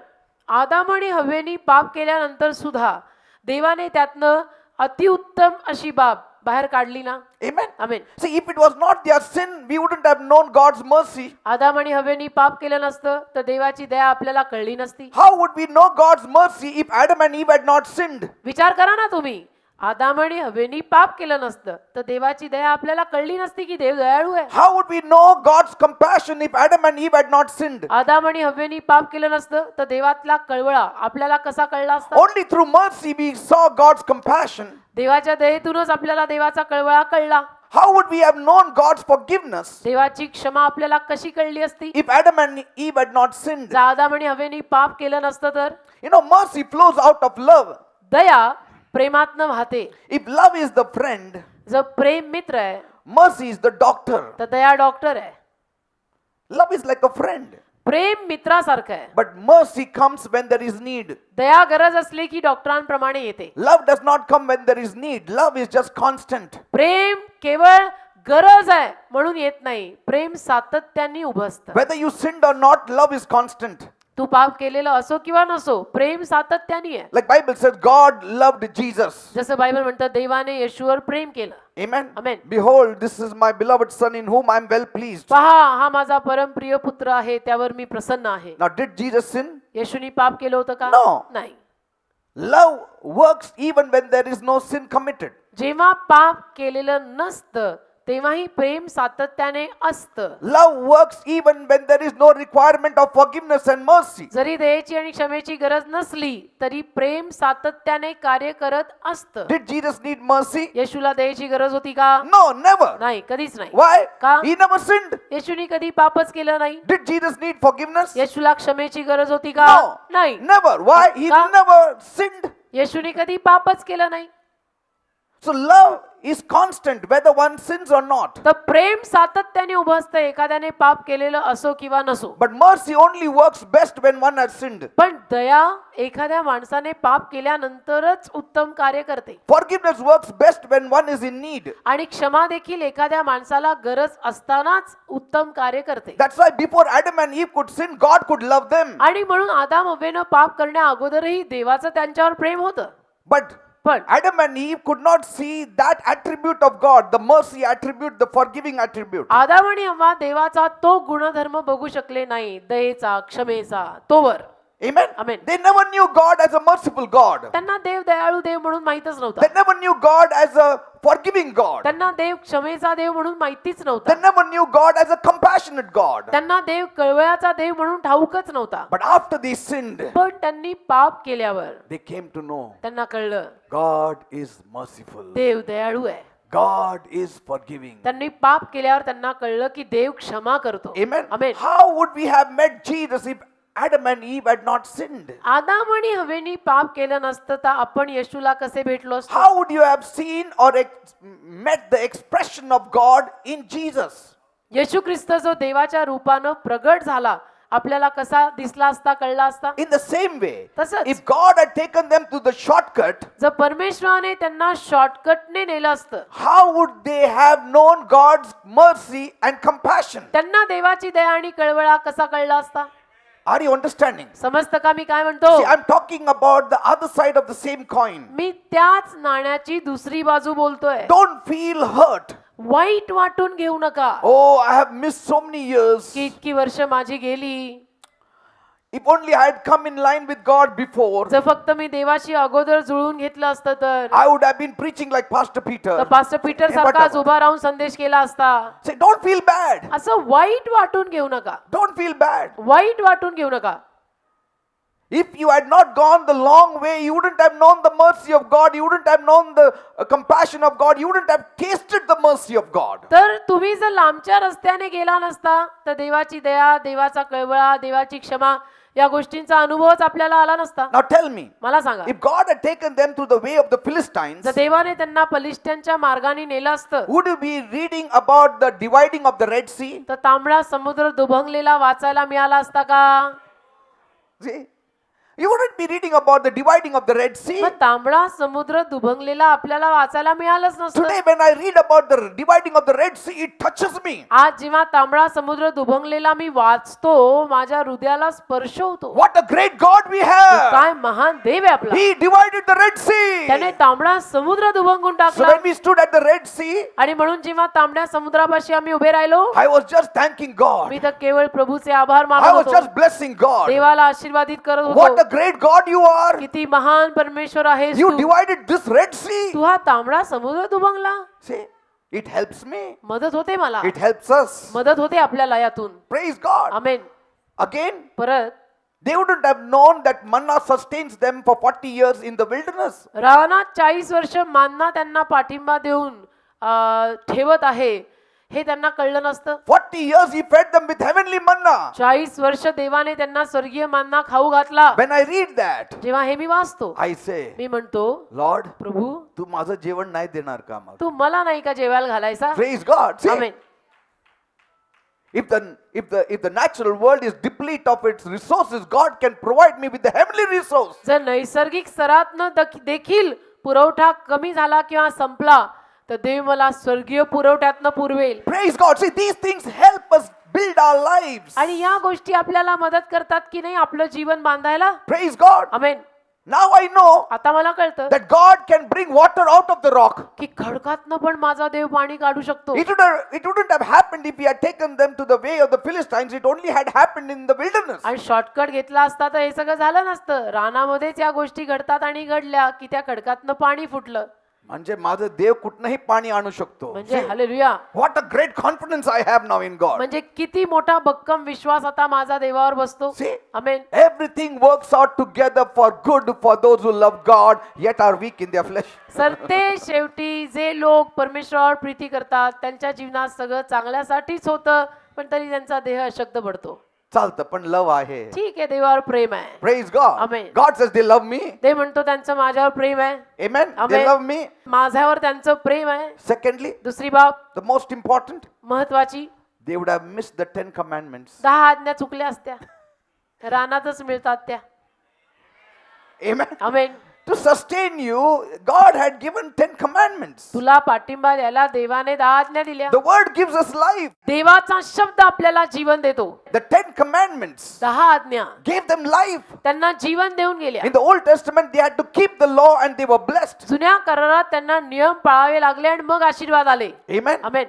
आदाम आणि हवेनी पाप केल्यानंतर सुद्धा देवाने त्यातनं अतिउत्तम अशी बाब बाहेर काढली ना. Amen. Amen. See, if it was not their sin, we wouldn't have known God's mercy. आदाम आणि हवेनी पाप केलं नसतं तर देवाची दया आपल्याला कळली नसती. How would we know God's mercy if Adam and Eve had not sinned? विचार करा ना तुम्ही, आदाम आणि हवेनी पाप केलं नसतं तर देवाची दया आपल्याला कळली नसती की देव दयाळू आहे. How would we know God's compassion if Adam and Eve had not sinned? आदाम आणि हवेनी पाप केलं नसतं तर देवातला कळवळा आपल्याला कसा कळला असता? Only through mercy we saw God's compassion. देवाच्या दयेतूनच आपल्याला देवाचा कळवळा कळला. How would we have known God's forgiveness देवाची क्षमा आपल्याला कशी कळली असती if Adam and Eve had not sinned? जर आदाम आणि हवेनी पाप केलं नसतं तर? You know, mercy flows out of love. दया प्रेमातनं वाहते. If love is the friend, जर प्रेम मित्र आहे mercy is the doctor. तर दया डॉक्टर आहे. Love is like a friend, प्रेम मित्रासारखं आहे. but mercy comes when there is need. दया गरज असली की डॉक्टरांप्रमाणे येते. Love does not come when there is need. Love is just constant. प्रेम केवळ गरज आहे म्हणून येत नाही, प्रेम सातत्याने उभं असतं. Whether you sinned or not, love is constant. तू पाप केलेलं असो किंवा नसो प्रेम सातत्याने आहे. Like Bible says, God loved Jesus. जसं बायबल म्हणतं देवाने येशूवर प्रेम केलं. Amen. Amen. Behold, this is my beloved son in whom I am well pleased. पहा हा माझा परमप्रिय पुत्र आहे त्यावर मी प्रसन्न आहे. Now, did Jesus sin? येशूनी पाप केलं होतं का? No. नाही. Love works even when there is no sin committed. जेव्हा पाप केलेलं नसतं तेव्हाही प्रेम सातत्याने असतं. Love works even when there is no requirement of forgiveness and mercy. जरी दयेची आणि क्षमेची गरज नसली तरी प्रेम सातत्याने कार्य करत असतं. Did Jesus need mercy? येशूला दयेची गरज होती का? No, never. नाही, कधीच नाही. Why? का? He never sinned. येशूनी कधी पापच केलं नाही. Did Jesus need forgiveness? येशूला क्षमेची गरज होती का? No, नाही. never. Why? He का? never sinned. येशूनी कधी पापच केलं नाही. So love is constant whether one sins or not. तर प्रेम सातत्याने उभं असतं एखाद्याने पाप केलेलं असो किंवा नसो. But mercy only works best when one has sinned. पण दया एखाद्या माणसाने पाप केल्यानंतरच उत्तम कार्य करते. Forgiveness works best when one is in need. आणि क्षमा देखील एखाद्या माणसाला गरज असतानाच उत्तम कार्य करते. That's why before Adam and Eve could sin, God could love them. आणि म्हणून आदाम हव्वेनं पाप करण्या अगोदरही देवाचं त्यांच्यावर प्रेम होतं. But पण Adam and Eve could not see that attribute of God, the mercy attribute, the forgiving attribute. आदाम आणि हव्वा देवाचा तो गुणधर्म बघू शकले नाही, दयेचा, क्षमेचा, तोवर. Amen. Amen. They never knew God as a merciful God. त्यांना देव दयाळू देव म्हणून माहितच They नव्हता. never knew God as a forgiving God. त्यांना देव क्षमेचा देव म्हणून माहितीच They नव्हता. never knew God as a compassionate God. त्यांना देव कळवळाचा देव म्हणून ठाऊकच नव्हता. But after they sinned, पण त्यांनी पाप केल्यावर they came to know त्यांना कळलं God is merciful. देव दयाळू आहे. God is forgiving. त्यांनी पाप केल्यावर त्यांना कळलं की देव क्षमा करतो. Amen. Amen. How would we have met Jesus if Adam and Eve had not sinned? आदाम आणि हवेनी पाप केलं नसतं तर आपण येशूला कसे भेटलो असतो? How would you have seen or met the expression of God in Jesus? येशू ख्रिस्त जो देवाच्या रूपानं प्रगट झाला आपल्याला कसा दिसला असता कळला असता? In the same way, तसंच. if God had taken them to the shortcut, जर परमेश्वराने त्यांना शॉर्टकटने नेलं असतं how would they have known God's mercy and compassion? त्यांना देवाची दया आणि कळवळा कसा कळला असता? Are you understanding? समजतं का मी काय म्हणतो? See, I'm talking about the other side of the same coin. मी त्याच नाण्याची दुसरी बाजू बोलतोय. Don't feel hurt. वाईट वाटून घेऊ नका Oh, I have missed so many years. की इतकी वर्ष माझी गेली. If only I had come in line with God before, जर फक्त मी देवाशी अगोदर जुळून घेतलं असतं तर I would have been preaching like Pastor Peter. Pastor Peter Hey, सारखाच whatever. उभा राहून संदेश केला असता. Say, don't feel bad. असं वाईट वाटून घेऊ नका. Don't feel bad. वाईट वाटून घेऊ नका. If you had not gone the long way, you wouldn't have known the mercy of God. You wouldn't have known the compassion of God. You wouldn't have tasted the mercy of God. तर तुम्ही जर लांबच्या रस्त्याने गेला नसता तर देवाची दया, देवाचा कळवळा, देवाची क्षमा या गोष्टींचा अनुभवच आपल्याला आला नसता. Now tell me, मला सांगा, if God had taken them to the way of the Philistines, जर देवाने त्यांना पलिष्ट्यांच्या मार्गाने नेलं असतं would you be reading about the dividing of the Red Sea? तर तांबडा समुद्र दुभंगलेला वाचायला मिळाला असता का? See? You wouldn't be reading about the dividing of the Red Sea. मग तांबडा समुद्र दुभंगलेला आपल्याला वाचायला मिळालंच नसतं. Today when I read about the dividing of the Red Sea, it touches me. आज जेव्हा तांबडा समुद्र दुभंगलेला मी वाचतो माझ्या हृदयाला स्पर्श होतो. What a great God we have. काय महान देव आहे आपला. He divided the Red Sea. त्याने तांबडा समुद्र दुभंगून So टाकला. when we stood at the Red Sea, आणि म्हणून जेव्हा तांबड्या समुद्रापाशी आम्ही उभे राहिलो I was just thanking God. मी तर केवळ प्रभूचे आभार I मानत was होतो. just blessing God. देवाला आशीर्वादित करत What होतो. a great God you are. किती महान परमेश्वर आहेस You Tu. divided this Red Sea. तू हा तांबडा समुद्र दुभंगला. See, it helps me. मदत होते मला. It helps us. मदत होते आपल्याला यातून. Praise God. आमेन. Again, परत they wouldn't have known that manna sustains them for 40 years in the wilderness. रावणात 40 वर्ष मानना त्यांना पाठिंबा देऊन ठेवत आहे हे त्यांना कळलं नसतं. 40 years he fed them with heavenly manna. 40 वर्ष देवाने त्यांना स्वर्गीय मानना खाऊ घातला. When I read that, जेव्हा हे मी वाचतो I say, मी म्हणतो Lord, प्रभू तू माझं जेवण नाही देणार का मग? तू मला नाही का जेवायला घालायचा? Praise God. See, amen. if the natural world is deplete of its resources, God can provide me with the heavenly resource. जर नैसर्गिक स्तरातनं देखील पुरवठा कमी झाला किंवा संपला तर देव मला स्वर्गीय पुरवठ्यातनं पुरवेल. Praise God. See, these things help us build our lives. आणि या गोष्टी आपल्याला मदत करतात की नाही आपलं जीवन बांधायला? Praise God. Amen. Now I know आता मला कळतं that God can bring water out of the rock. की खडकातनं पण माझा देव पाणी काढू शकतो. It wouldn't have happened if he had taken them to the way of the Philistines. It only had happened in the wilderness. आणि shortcut घेतला असता तर हे सगळं झालं नसतं. रानामध्येच या गोष्टी घडतात आणि घडल्या की त्या खडकातनं पाणी फुटलं. म्हणजे माझं देव कुठनंही पाणी आणू शकतो. म्हणजे hallelujah. What a great confidence I have now in God. म्हणजे किती मोठा भक्कम विश्वास आता माझा देवावर बसतो. See, amen. everything works out together for good for those who love God yet are weak in their flesh. Sir ते शेवटी जे लोक परमेश्वरावर प्रीती करतात त्यांच्या जीवनात सगळं चांगल्यासाठीच होतं पण तरी त्यांचा देह अशक्त पडतो. चालतं पण लव आहे. ठीक आहे देवावर प्रेम आहे. Praise God. Amen. God says they love me. ते म्हणतो त्यांचं माझ्यावर प्रेम आहे. Amen. They Amen. love me. माझ्यावर त्यांचं प्रेम आहे. Secondly, दुसरी बाब the most important, महत्वाची they would have missed the 10 commandments. 10 आज्ञा चुकल्या असत्या. रानातच मिळतात त्या. Amen. Amen. To sustain you, God had given 10 commandments. तुला पाठिंबा द्यायला देवाने 10 आज्ञा दिल्या. The word gives us life. देवाचा शब्द आपल्याला जीवन देतो. The 10 commandments 10 आज्ञा gave them life. त्यांना जीवन देऊन गेल्या. In the Old Testament, they had to keep the law and they were blessed. जुन्या करारात त्यांना नियम पाळावे लागले आणि मग आशीर्वाद आले. Amen. Amen.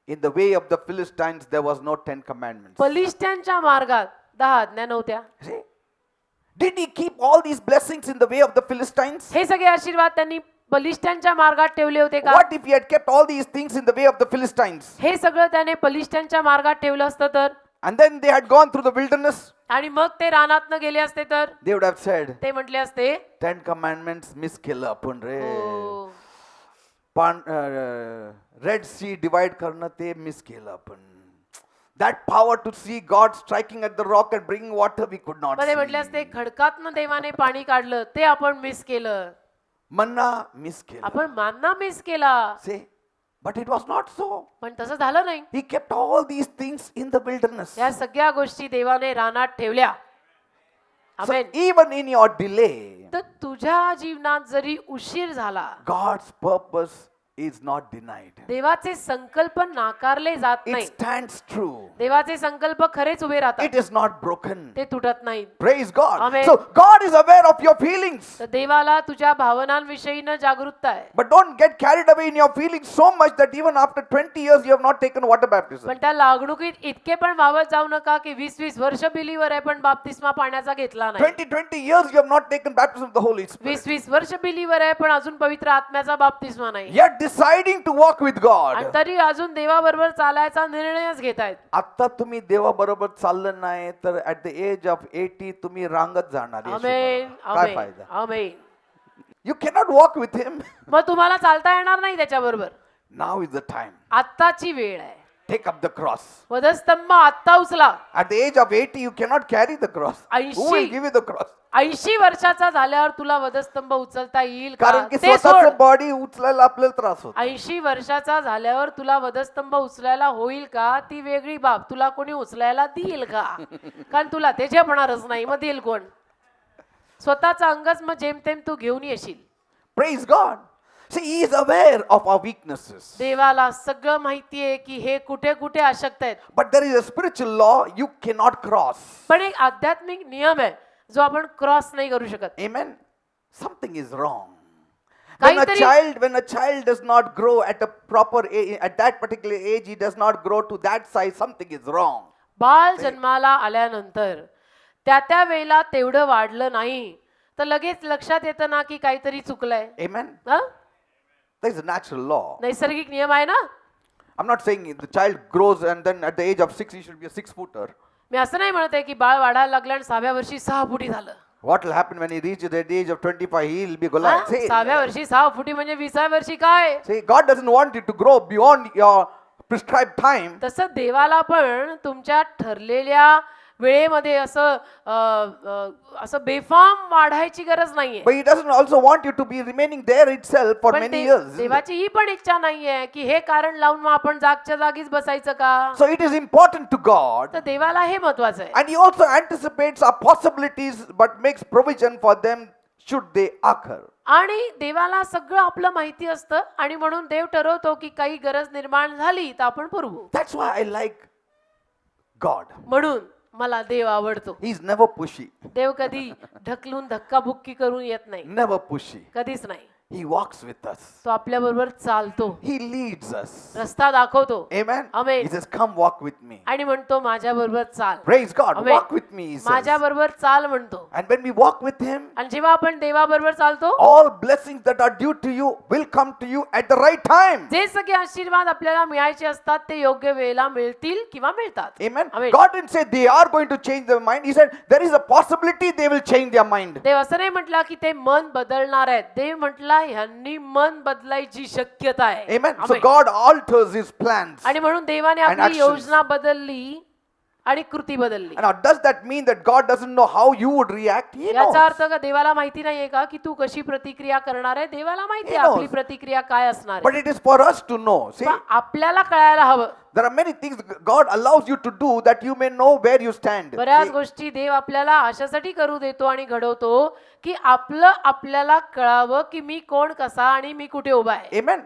In the way of the Philistines, there was no 10 commandments. पलिष्ट्यांच्या मार्गात 10 आज्ञा नव्हत्या. See, Did he keep all these blessings in the way of the Philistines? हे सगळे आशीर्वाद त्यांनी बलिष्ठांच्या मार्गात ठेवले होते का? What if he had kept all these things in the way of the Philistines? हे सगळं त्याने बलिष्ठांच्या मार्गात ठेवलं असतं तर, And then they had gone through the wilderness. आणि मग ते रानातनं गेले असते तर They would have said, ते म्हटले असते, 10 commandments miss केलं आपण रे. "हो, Red Sea divide करणं ते मिस केलं आपण. That power to see God striking at the rock and bringing water we could not मग ते म्हटले see. असते, खडकातनं देवाने पाणी काढलं ते आपण मिस केलं, Manna miss केलं. आपण मान्ना मिस केला." Say, but it was not so. पण तसं झालं नाही. He kept all these things in the wilderness. या सगळ्या गोष्टी देवाने रानात ठेवल्या. So amen. even in your delay, तर तुझ्या जीवनात जरी उशीर झाला, God's purpose is not denied. देवाचे संकल्प नाकारले जात It नाही. stands true. देवाचे संकल्प खरेच उभे राहतात, It is not broken. ते तुटत नाहीत. Praise God. Amen. So God is aware of your feelings. तर देवाला तुझ्या भावनांविषयी न जागरूकता आहे. But don't get carried away in your feelings so much that even after 20 years you have not taken water baptism. पण त्या लागणुकीत इतके पण वावत जाऊ नका की 20-20 वर्ष बिलीवर आहे पण बाप्तिस्मा पाण्याचा घेतला नाही. 20 years you have not taken baptism of the Holy Spirit. 20-20 वर्ष बिलीवर आहे पण अजून पवित्र आत्म्याचा बाप्तिस्मा नाही. Yet deciding to walk with God. आणि तरी अजून देवाबरोबर चालायचा निर्णयच घेतायत. आता तुम्ही देवाबरोबर चाललं नाही तर at the age of 80 तुम्ही रांगत जाणार. आमेन, काय आमेन, फायदा? आमेन. You cannot walk with him. मग तुम्हाला चालता येणार नाही त्याच्याबरोबर. Now is the time. आत्ताची वेळ आहे. Take up the cross. वधस्तंभ आत्ता उचला. At the age of 80 you cannot carry the cross. 80. Who will give you the cross? 80 वर्षाचा झाल्यावर तुला वधस्तंभ उचलता येईल का? कारण की ते सोड. स्वतःचं बॉडी उचलायला आपल्याला त्रास होतो. 80 वर्षाचा झाल्यावर तुला वधस्तंभ उचलायला होईल का? ती वेगळी बाब. तुला कोणी उचलायला देईल का? कारण तुला ते झेपणारच नाही, मग देईल कोण? स्वतःचा अंगच मग जेमतेम तू घेऊन येशील. Praise God. See, he is aware of our weaknesses. देवाला सगळं माहितीये की हे कुठे कुठे अशक्त आहेत. But there is a spiritual law you cannot cross. पण एक आध्यात्मिक नियम आहे जो आपण क्रॉस नाही करू शकत. Amen. Something is wrong. When a child does not grow at a proper age, at that particular age, he does not grow to that size, something is wrong. बाळ जन्माला आल्यानंतर त्या वेळेला तेवढं वाढलं नाही तर लगेच लक्षात येतं ना की काहीतरी चुकलंय. Amen. हं? That is a natural law. नैसर्गिक नियम आहे ना. I'm not saying the child grows and then at the age of 6 he should be a 6-footer. मी असं नाही म्हणत आहे की बाळ वाढायला लागलं आणि 6व्या वर्षी 6 फुटी झालं. What will happen when he reaches the age of 25? He will be Goliath. See, 6व्या वर्षी 6 फुटी म्हणजे 20व्या वर्षी काय? see, God doesn't want you to grow beyond your prescribed time. तसं देवाला पण तुमच्या ठरलेल्या वेळेमध्ये असं बेफाम वाढायची गरज नाहीये. But he doesn't also want you to be remaining there itself for पण many years. देवाची ही पण इच्छा नाहीये की हे कारण लावून मग आपण जागच्या जागीच बसायचं का. So it is important to God. तर देवाला हे महत्वाचं आहे. And he also anticipates our possibilities but makes provision for them should they occur. आणि देवाला सगळं आपलं माहिती असतं आणि म्हणून देव ठरवतो की काही गरज निर्माण झाली तर आपण पुरवू. That's why I like God. म्हणून मला देव आवडतो. He's never pushy. देव कधी ढकलून धक्काबुक्की करून येत नाही, Never pushy. कधीच नाही. He walks with us. तो आपल्या बरोबर चालतो, He leads us. रस्ता दाखवतो. Amen. Amen. He says, come walk with me. आणि म्हणतो माझ्या बरोबर चाल. Praise God. Amen. Walk with me, he says. माझ्या बरोबर चाल म्हणतो. And when we walk with him, आणि जेव्हा आपण देवाबरोबर चालतो all blessings that are due to you will come to you at the right time. जे सगळे आशीर्वाद आपल्याला मिळायचे असतात ते योग्य वेळेला मिळतील किंवा मिळतात. Amen. Amen. God didn't say they are going to change their mind. He said there is a possibility they will change their mind. देव असं नाही म्हटलं की ते मन बदलणार आहेत. देव म्हटला ह्यांनी मन बदलायची शक्यता आहे. Amen. So Amen. God alters his plans. आणि म्हणून देवाने And आपली actions. योजना बदलली आणि कृती बदलली. And now does that mean that God doesn't know how you would react? He knows. याचा अर्थ का देवाला माहिती नाहीये का की तू कशी प्रतिक्रिया करणार आहे? देवाला माहिती He आहे आपली knows. प्रतिक्रिया काय असणार But आहे. it is for us to know. See, पण आपल्याला कळायला हवं. there are many things God allows you to do that you may know where you stand. बऱ्याच See, गोष्टी देव आपल्याला अशासाठी करू देतो आणि घडवतो की आपल्याला कळावं की मी कोण कसा आणि मी कुठे उभा आहे. Amen.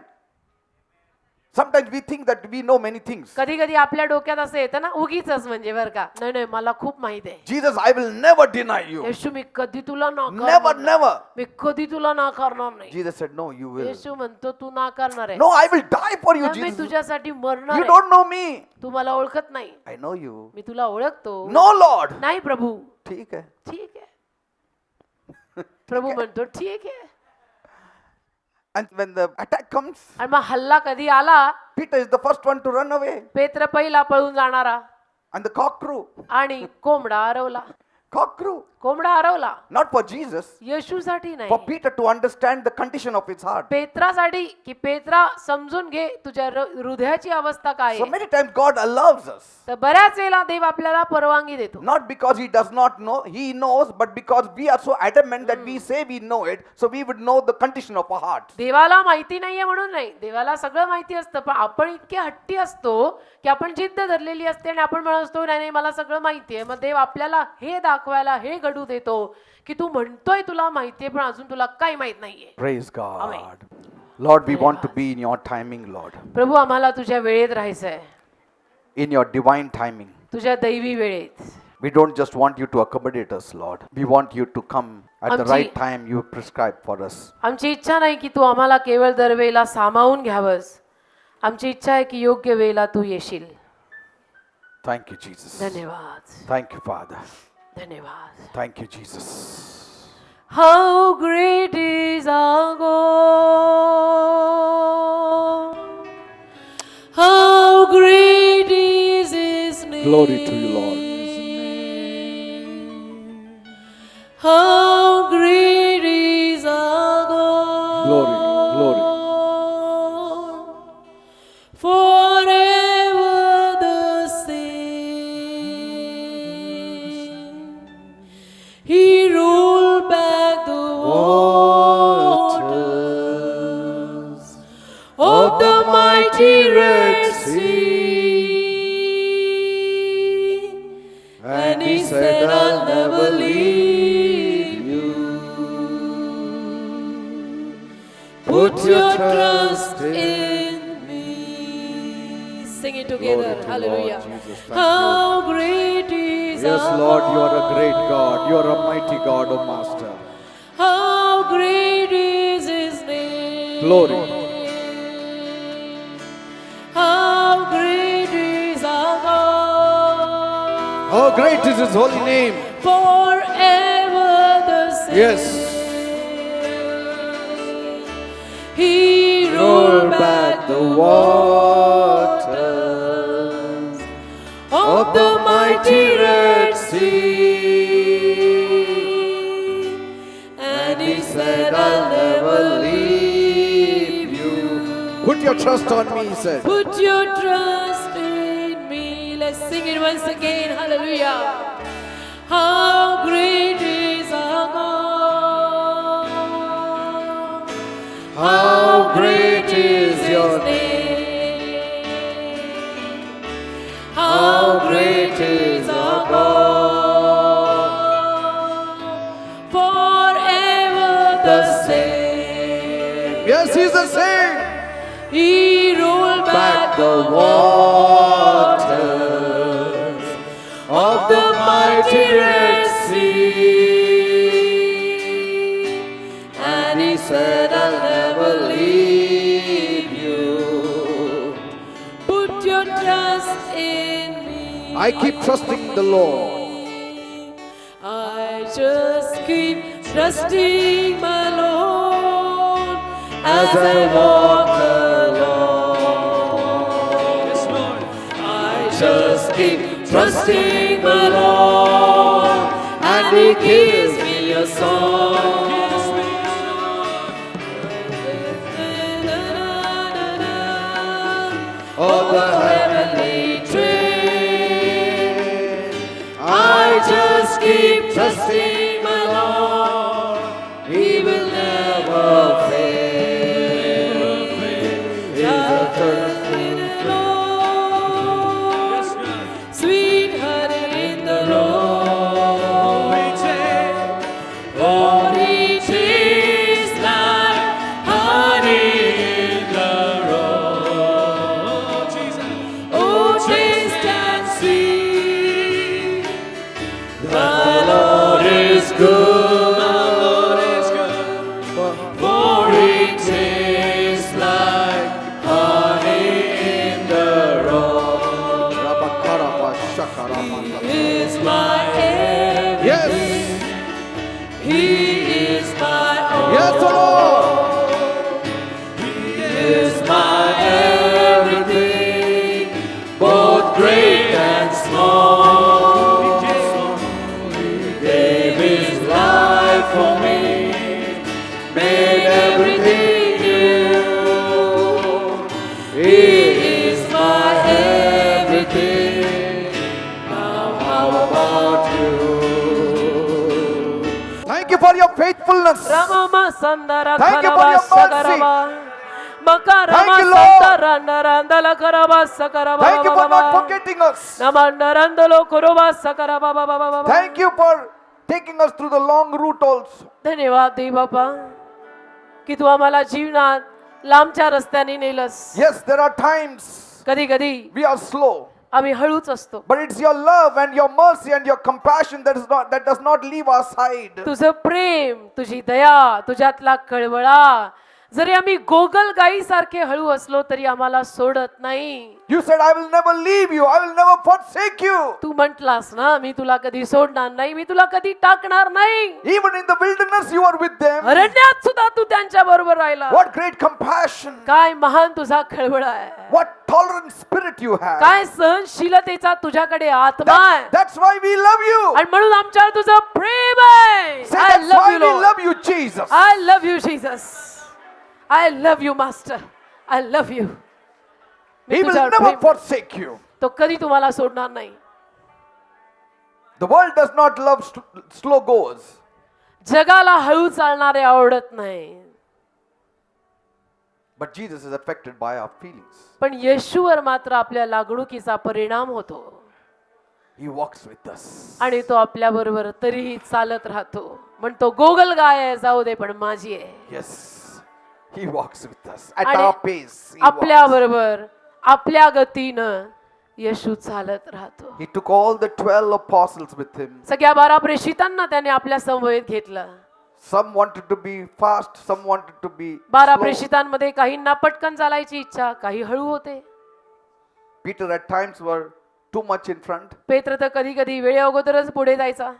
Sometimes we think that we know many things. कधी कधी आपल्या डोक्यात असं येतं ना उगीच म्हणजे बरं का नाही मला खूप माहित आहे. Jesus, I will never deny you. येशू मी कधी तुला Never, नाकारणार never. मी कधी तुला नाकारणार नाही. Jesus said, no, you will. येशू म्हणतो तू नाकारणार आहे. No, I will die for you, me Jesus. तुझ्यासाठी मरणार You आहे. don't know me. तू मला ओळखत नाही. I know you. मी तुला ओळखतो. No, Lord. नाही प्रभू. ठीक आहे. ठीक आहे. प्रभू म्हणतो ठीक आहे. And when the attack comes, आणि मग हल्ला कधी आला, Peter is the first one to run away. पेत्र पहिला पळून जाणारा. And the cock crew. आणि कोंबडा हरवला. Cock crew. कोंबडा हरवला. Not for Jesus. येशूसाठी For नाही, Peter to understand the condition of his heart. पेत्रासाठी, की पेत्रा समजून घे तुझ्या हृदयाची अवस्था काय So आहे. many times God allows us. तर बऱ्याच वेळेला देव आपल्याला परवानगी देतो. Not because he does not know, he knows, but because we are so adamant that we say we know it, so we would know the condition of our hearts. देवाला माहिती नाहीये म्हणून नाही, देवाला सगळं माहिती असतं, पण आपण इतके हट्टी असतो की आपण जिद्द धरलेली असते आणि आपण म्हणत असतो नाही नाही मला सगळं माहिती आहे. मग देव आपल्याला हे दाखवायला हे घडू देतो की तू म्हणतोय तुला माहितीये पण अजून तुला काही माहित नाहीये. Praise God. Amen. Lord, we want to be in your timing, Lord. प्रभू आम्हाला तुझ्या वेळेत राहायचंय, In your divine timing. तुझ्या दैवी वेळेत. We don't just want you to accommodate us, Lord. We want you to come at the आमची- right time you prescribe for us. आमची इच्छा नाही की तू आम्हाला केवळ दरवेळेला सामावून घ्यावंस, आमची इच्छा आहे की योग्य वेळेला तू येशील. Thank you, Jesus. धन्यवाद, Thank you, Father. धन्यवाद. Thank you, Jesus. How great is our God. How great is his name. Glory to you, Lord. How great is our God. Glory, glory. Forever the same. He rolled back the waters of the mighty Red Sea, and he said, I'll never leave you. Put your trust in me. Sing it together. Glory to Hallelujah. Lord Jesus. Thank How great is Yes, our Lord, you are a great God. You are a mighty God, O Master. How great is his name. Glory. How great is our God. How great is His holy name. Forever the same. Yes. He rolled back the waters of the mighty Red Sea, and he said, I'll never leave you. Put your trust on me, he said. Put your trust in me. Let's sing it once again. Hallelujah. How great is our God. How great is your name. How great is our God. Forever the same. Yes, He's the same. He rolled back the waters of the mighty Red Sea, and he said, I'll never leave you. Put your trust in me. I keep trusting the Lord. I just keep trusting my Lord as I walk alone. I just keep trusting my Lord, and He gives me a song. Of the heavenly train, I just keep trusting my Lord. He will never fail. Just trust in the Lord. Sweet honey in the road. For He tastes like honey in the road. is my everything, both great and small. He gave his life for me, made everything new. He is my everything. Now how about you? Thank you for your faithfulness. Ramama sandara Thank you for karaba your mercy. sakaraba. Makarama Thank you, Lord. sandara narandala karaba sakaraba. Thank you for not forgetting us. Namandarandalo koroba sakaraba baba. Thank you for taking us through the long route also. धन्यवाद देव बापा की तू आम्हाला जीवनात लांबच्या रस्त्याने nails. Yes, there are times कधी कधी we are slow, आम्ही हळूच असतो. but it's your love and your mercy and your compassion that does not leave our side. तुझं प्रेम, तुझी दया, तुझ्यातला कळवळा जरी आम्ही गोगल गाई सारखे हळू असलो तरी आम्हाला सोडत नाही. You said, I will never leave you, I will never forsake you. तू म्हटलास ना मी तुला कधी सोडणार नाही, मी तुला कधी टाकणार नाही. Even in the wilderness, you are with them. अरण्यात सुद्धा तू त्यांच्या बरोबर राहिला. What great compassion! काय महान तुझा कळवळा आहे. What tolerant spirit you have! काय सहनशीलतेचा तुझ्याकडे आत्मा आहे. That's why we love you. आणि म्हणून आमच्यावर तुझं प्रेम आहे. Say, I that's love why you, we Lord. love you, Jesus. I love you, Jesus. I love you, Master. I love you. Me He will तुझ्यावर never प्रेम करतो. forsake you. तो कधी तुम्हाला सोडणार नाही. The world does not love slow goers. जगाला हळू चालणारे आवडत नाही. But Jesus is affected by our feelings. पण येशूवर मात्र आपल्या लागणुकीचा परिणाम होतो. He walks with us. आणि तो आपल्या बरोबर तरीही चालत राहतो. म्हणतो गोगल गाय आहे जाऊ दे पण माझी आहे. Yes. He walks with us at आणि our pace. He आपल्या walks. बरोबर आपल्या गतीनं येशू चालत राहतो. He took all the 12 apostles with him. सगळ्या 12 प्रेषितांना त्याने आपल्या समवेत घेतलं. Some wanted to be fast, some wanted to be 12 slow. प्रेषितांमध्ये काहींना पटकन चालायची इच्छा, काही हळू होते. Peter at times were too much in front. पेत्र तर कधी कधी वेळे अगोदरच पुढे जायचा.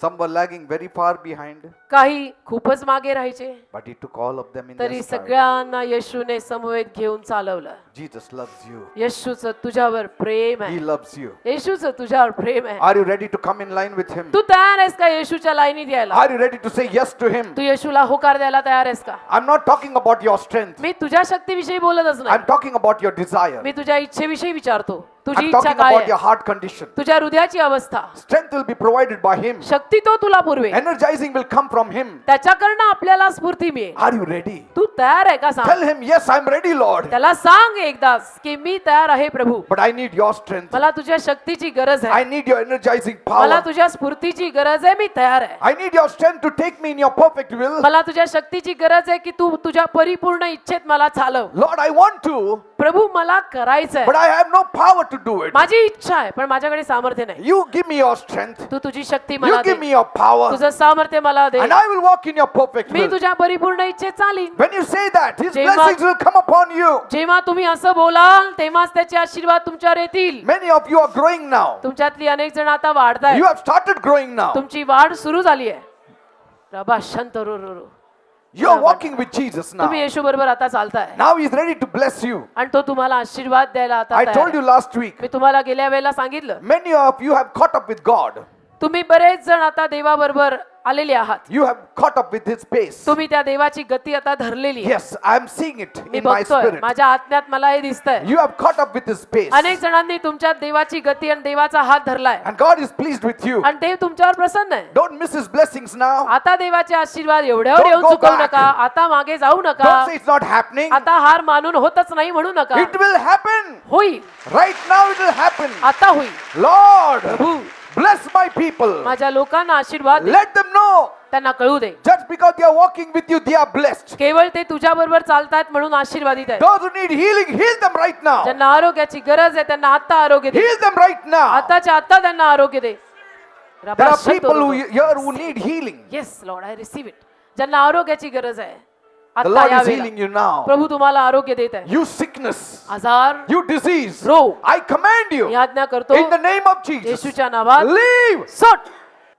Some were lagging very far behind. काही खूपच मागे राहायचे. But he took all of them in तरी their stride. सगळ्यांना येशूने समवेत घेऊन चालवलं. Jesus loves you. येशूचं तुझ्यावर प्रेम He आहे. loves you. येशूचं तुझ्यावर प्रेम आहे. Are you ready to come in line with him? तू तयार आहेस का येशूच्या लाईनीत यायला? Are you ready to say yes to him? तू येशूला होकार द्यायला तयार आहेस का? I'm not talking about your strength. मी तुझ्या शक्तीविषयी बोलतच I'm नाही. talking about your desire. मी तुझ्या इच्छेविषयी विचारतो. तुझी I'm इच्छा talking काय about your आहे? heart condition. तुझ्या हृदयाची अवस्था. Strength will be provided by him. शक्ती तो तुला पुरवे. Energizing will come from him. त्याच्याकडनं आपल्याला स्फूर्ती मिळेल. Are you ready? तू तयार आहे का सांग? Tell him, yes, I'm ready, Lord. त्याला सांग एकदाच की मी तयार आहे प्रभू. But I need your strength. मला तुझ्या शक्तीची गरज I आहे. need your energizing मला power. तुझ्या स्फूर्तीची गरज आहे. मी तयार आहे. I need your strength to take me in your perfect will. मला तुझ्या शक्तीची गरज आहे की तू तुझ्या परिपूर्ण इच्छेत मला चालव. Lord, I want to, प्रभू मला करायचंय. but I have no power to do it. माझी इच्छा आहे पण माझ्याकडे सामर्थ्य नाही. You give me your strength. तू तुझी शक्ती मला You they. give me your power. तुझं सामर्थ्य मला दे. And I will walk in your perfect me will. तुझ्या परिपूर्ण इच्छेत चालीन. When you say that, His जेव्हा- blessings will come upon you. जेव्हा तुम्ही असं बोलाल तेव्हाच त्याचे आशीर्वाद तुमच्यावर येतील. Many of you are growing now. तुमच्यातली अनेक जण आता वाढतायत. You have started growing now. तुमची वाढ सुरू झाली आहे. रबा शांत रो रो रो. You are walking with Jesus now. तुम्ही येशू बरोबर आता चालताय Now He's ready to bless you. आणि तो तुम्हाला आशीर्वाद द्यायला आता I तयार told you आहे. last week, मी तुम्हाला गेल्या वेळेला सांगितलं many of you have caught up with God. तुम्ही बरेच जण आता देवाबरोबर आलेले आहात. You have caught up with His pace. तुम्ही त्या देवाची गती आता धरलेली आहे. Yes, I am seeing it me in my बघतोय spirit. माझ्या आत्म्यात मला हे दिसतंय. You have caught up with His pace. अनेक जणांनी तुमच्या देवाची गती आणि देवाचा हात धरलाय And God is pleased with you. आणि देव तुमच्यावर प्रसन्न आहे. Don't miss His blessings now. आता देवाचे आशीर्वाद एवढ्यावर Don't येऊन go चुकवू back. नका. आता मागे जाऊ नका. Don't say it's not happening. आता हार मानून होतच नाही म्हणू नका. It will happen. होईल. Right now it will happen. आता होईल. Lord, Prabhu bless my people. माझ्या लोकांना आशीर्वाद दे. Let them know. त्यांना कळू दे Just because they are walking with you, they are blessed. केवळ ते तुझ्या बरोबर चालतात म्हणून आशीर्वादित आहे. Those who need healing, heal them right now. ज्यांना आरोग्याची गरज आहे त्यांना आता आरोग्य दे. Heal them right now. आताच्या आता त्यांना आरोग्य दे. There are people here who need healing. Yes Lord I receive it. ज्यांना आरोग्याची गरज आहे The आता Lord या is healing वेळेला you now. प्रभू तुम्हाला आरोग्य देत आहे. You sickness, आजार you disease, रोग I command you मी आज्ञा करतो in the name of Jesus. येशूच्या नावात Leave. सोड.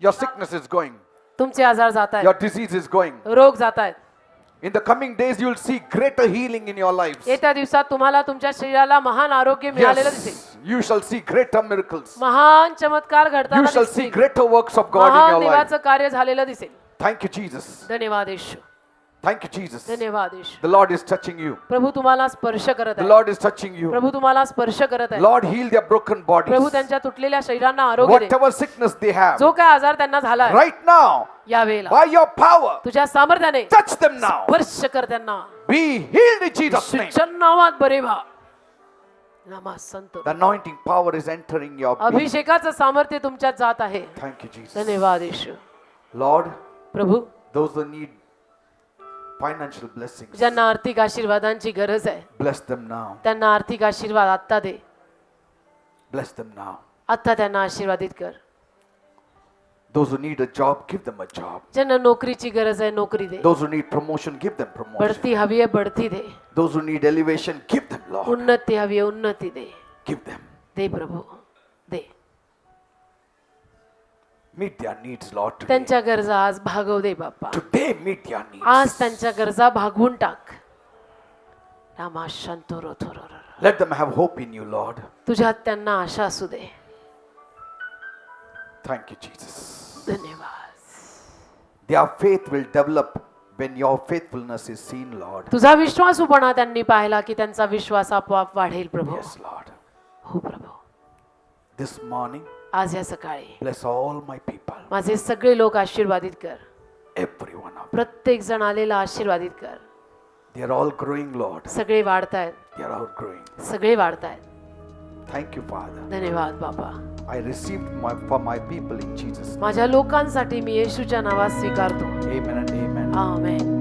Your sickness is going. तुमचे आजार जात Your आहेत. disease is going. रोग जात आहेत. In the coming days, you will see greater healing in your lives. येत्या दिवसात तुम्हाला तुमच्या शरीराला महान आरोग्य मिळालेलं दिसेल. Yes, you shall see greater miracles. महान चमत्कार You घडताना shall see दिसतील. greater works of God in महान your life. देवाचं कार्य झालेलं दिसेल. Thank you, Jesus. धन्यवाद येशू. Thank you, Jesus. धन्यवाद येशू. The Lord is touching you. प्रभू तुम्हाला स्पर्श करत The आहे. Lord is touching you. प्रभू तुम्हाला स्पर्श करत आहे. Lord, heal their broken Prabhu bodies. त्यांच्या तुटलेल्या शरीरांना आरोग्य दे. Whatever sickness they have, जो काय आजार त्यांना झालाय right now, या वेळेला by your power, तुझ्या सामर्थ्याने touch them now. स्पर्श कर त्यांना. Be healed in Jesus' name. येशूच्या नावात बरे व्हा. नामा संत. The anointing power is entering your being. अभिषेकाचं सामर्थ्य तुमच्यात जात आहे. Thank you, Jesus. धन्यवाद येशू. Lord, Prabhu those who need financial blessings, ज्यांना आर्थिक आशीर्वादांची गरज आहे bless them now. त्यांना आर्थिक आशीर्वाद आत्ता दे. Bless them now. आत्ता त्यांना आशीर्वादित कर. Those who need a job, give them a job. ज्यांना नोकरीची गरज आहे नोकरी दे. Those who need promotion, give them promotion. बढती हवी आहे बढती दे. Those who need elevation, give them, Lord. उन्नती हवी आहे उन्नती दे. Give them. They Prabhu they. Meet their needs, Lord, today. त्यांच्या गरजा आज भागव दे बाप्पा. Today, meet their needs. आज त्यांच्या गरजा भागवून टाक. रामा शांतोरो थोरो. Let them have hope in you, Lord. तुझ्यात त्यांना आशा असू दे. Thank you, Jesus. धन्यवाद. Their faith will develop when your faithfulness is seen, Lord. तुझा विश्वासूपणा त्यांनी पाहिला की त्यांचा विश्वास आपोआप वाढेल प्रभू. Yes, Lord. हो प्रभू. This morning, आज या सकाळी bless all my people. माझे सगळे लोक आशीर्वादित कर. Every one of them. प्रत्येक जण आलेला आशीर्वादित कर. They are all growing, Lord. सगळे वाढतायत. They are all growing. सगळे वाढतायत. Thank you, Father. धन्यवाद बाबा. I received for my people in Jesus' name. माझ्या लोकांसाठी मी येशूच्या नावात स्वीकारतो. Amen and amen. आमेन.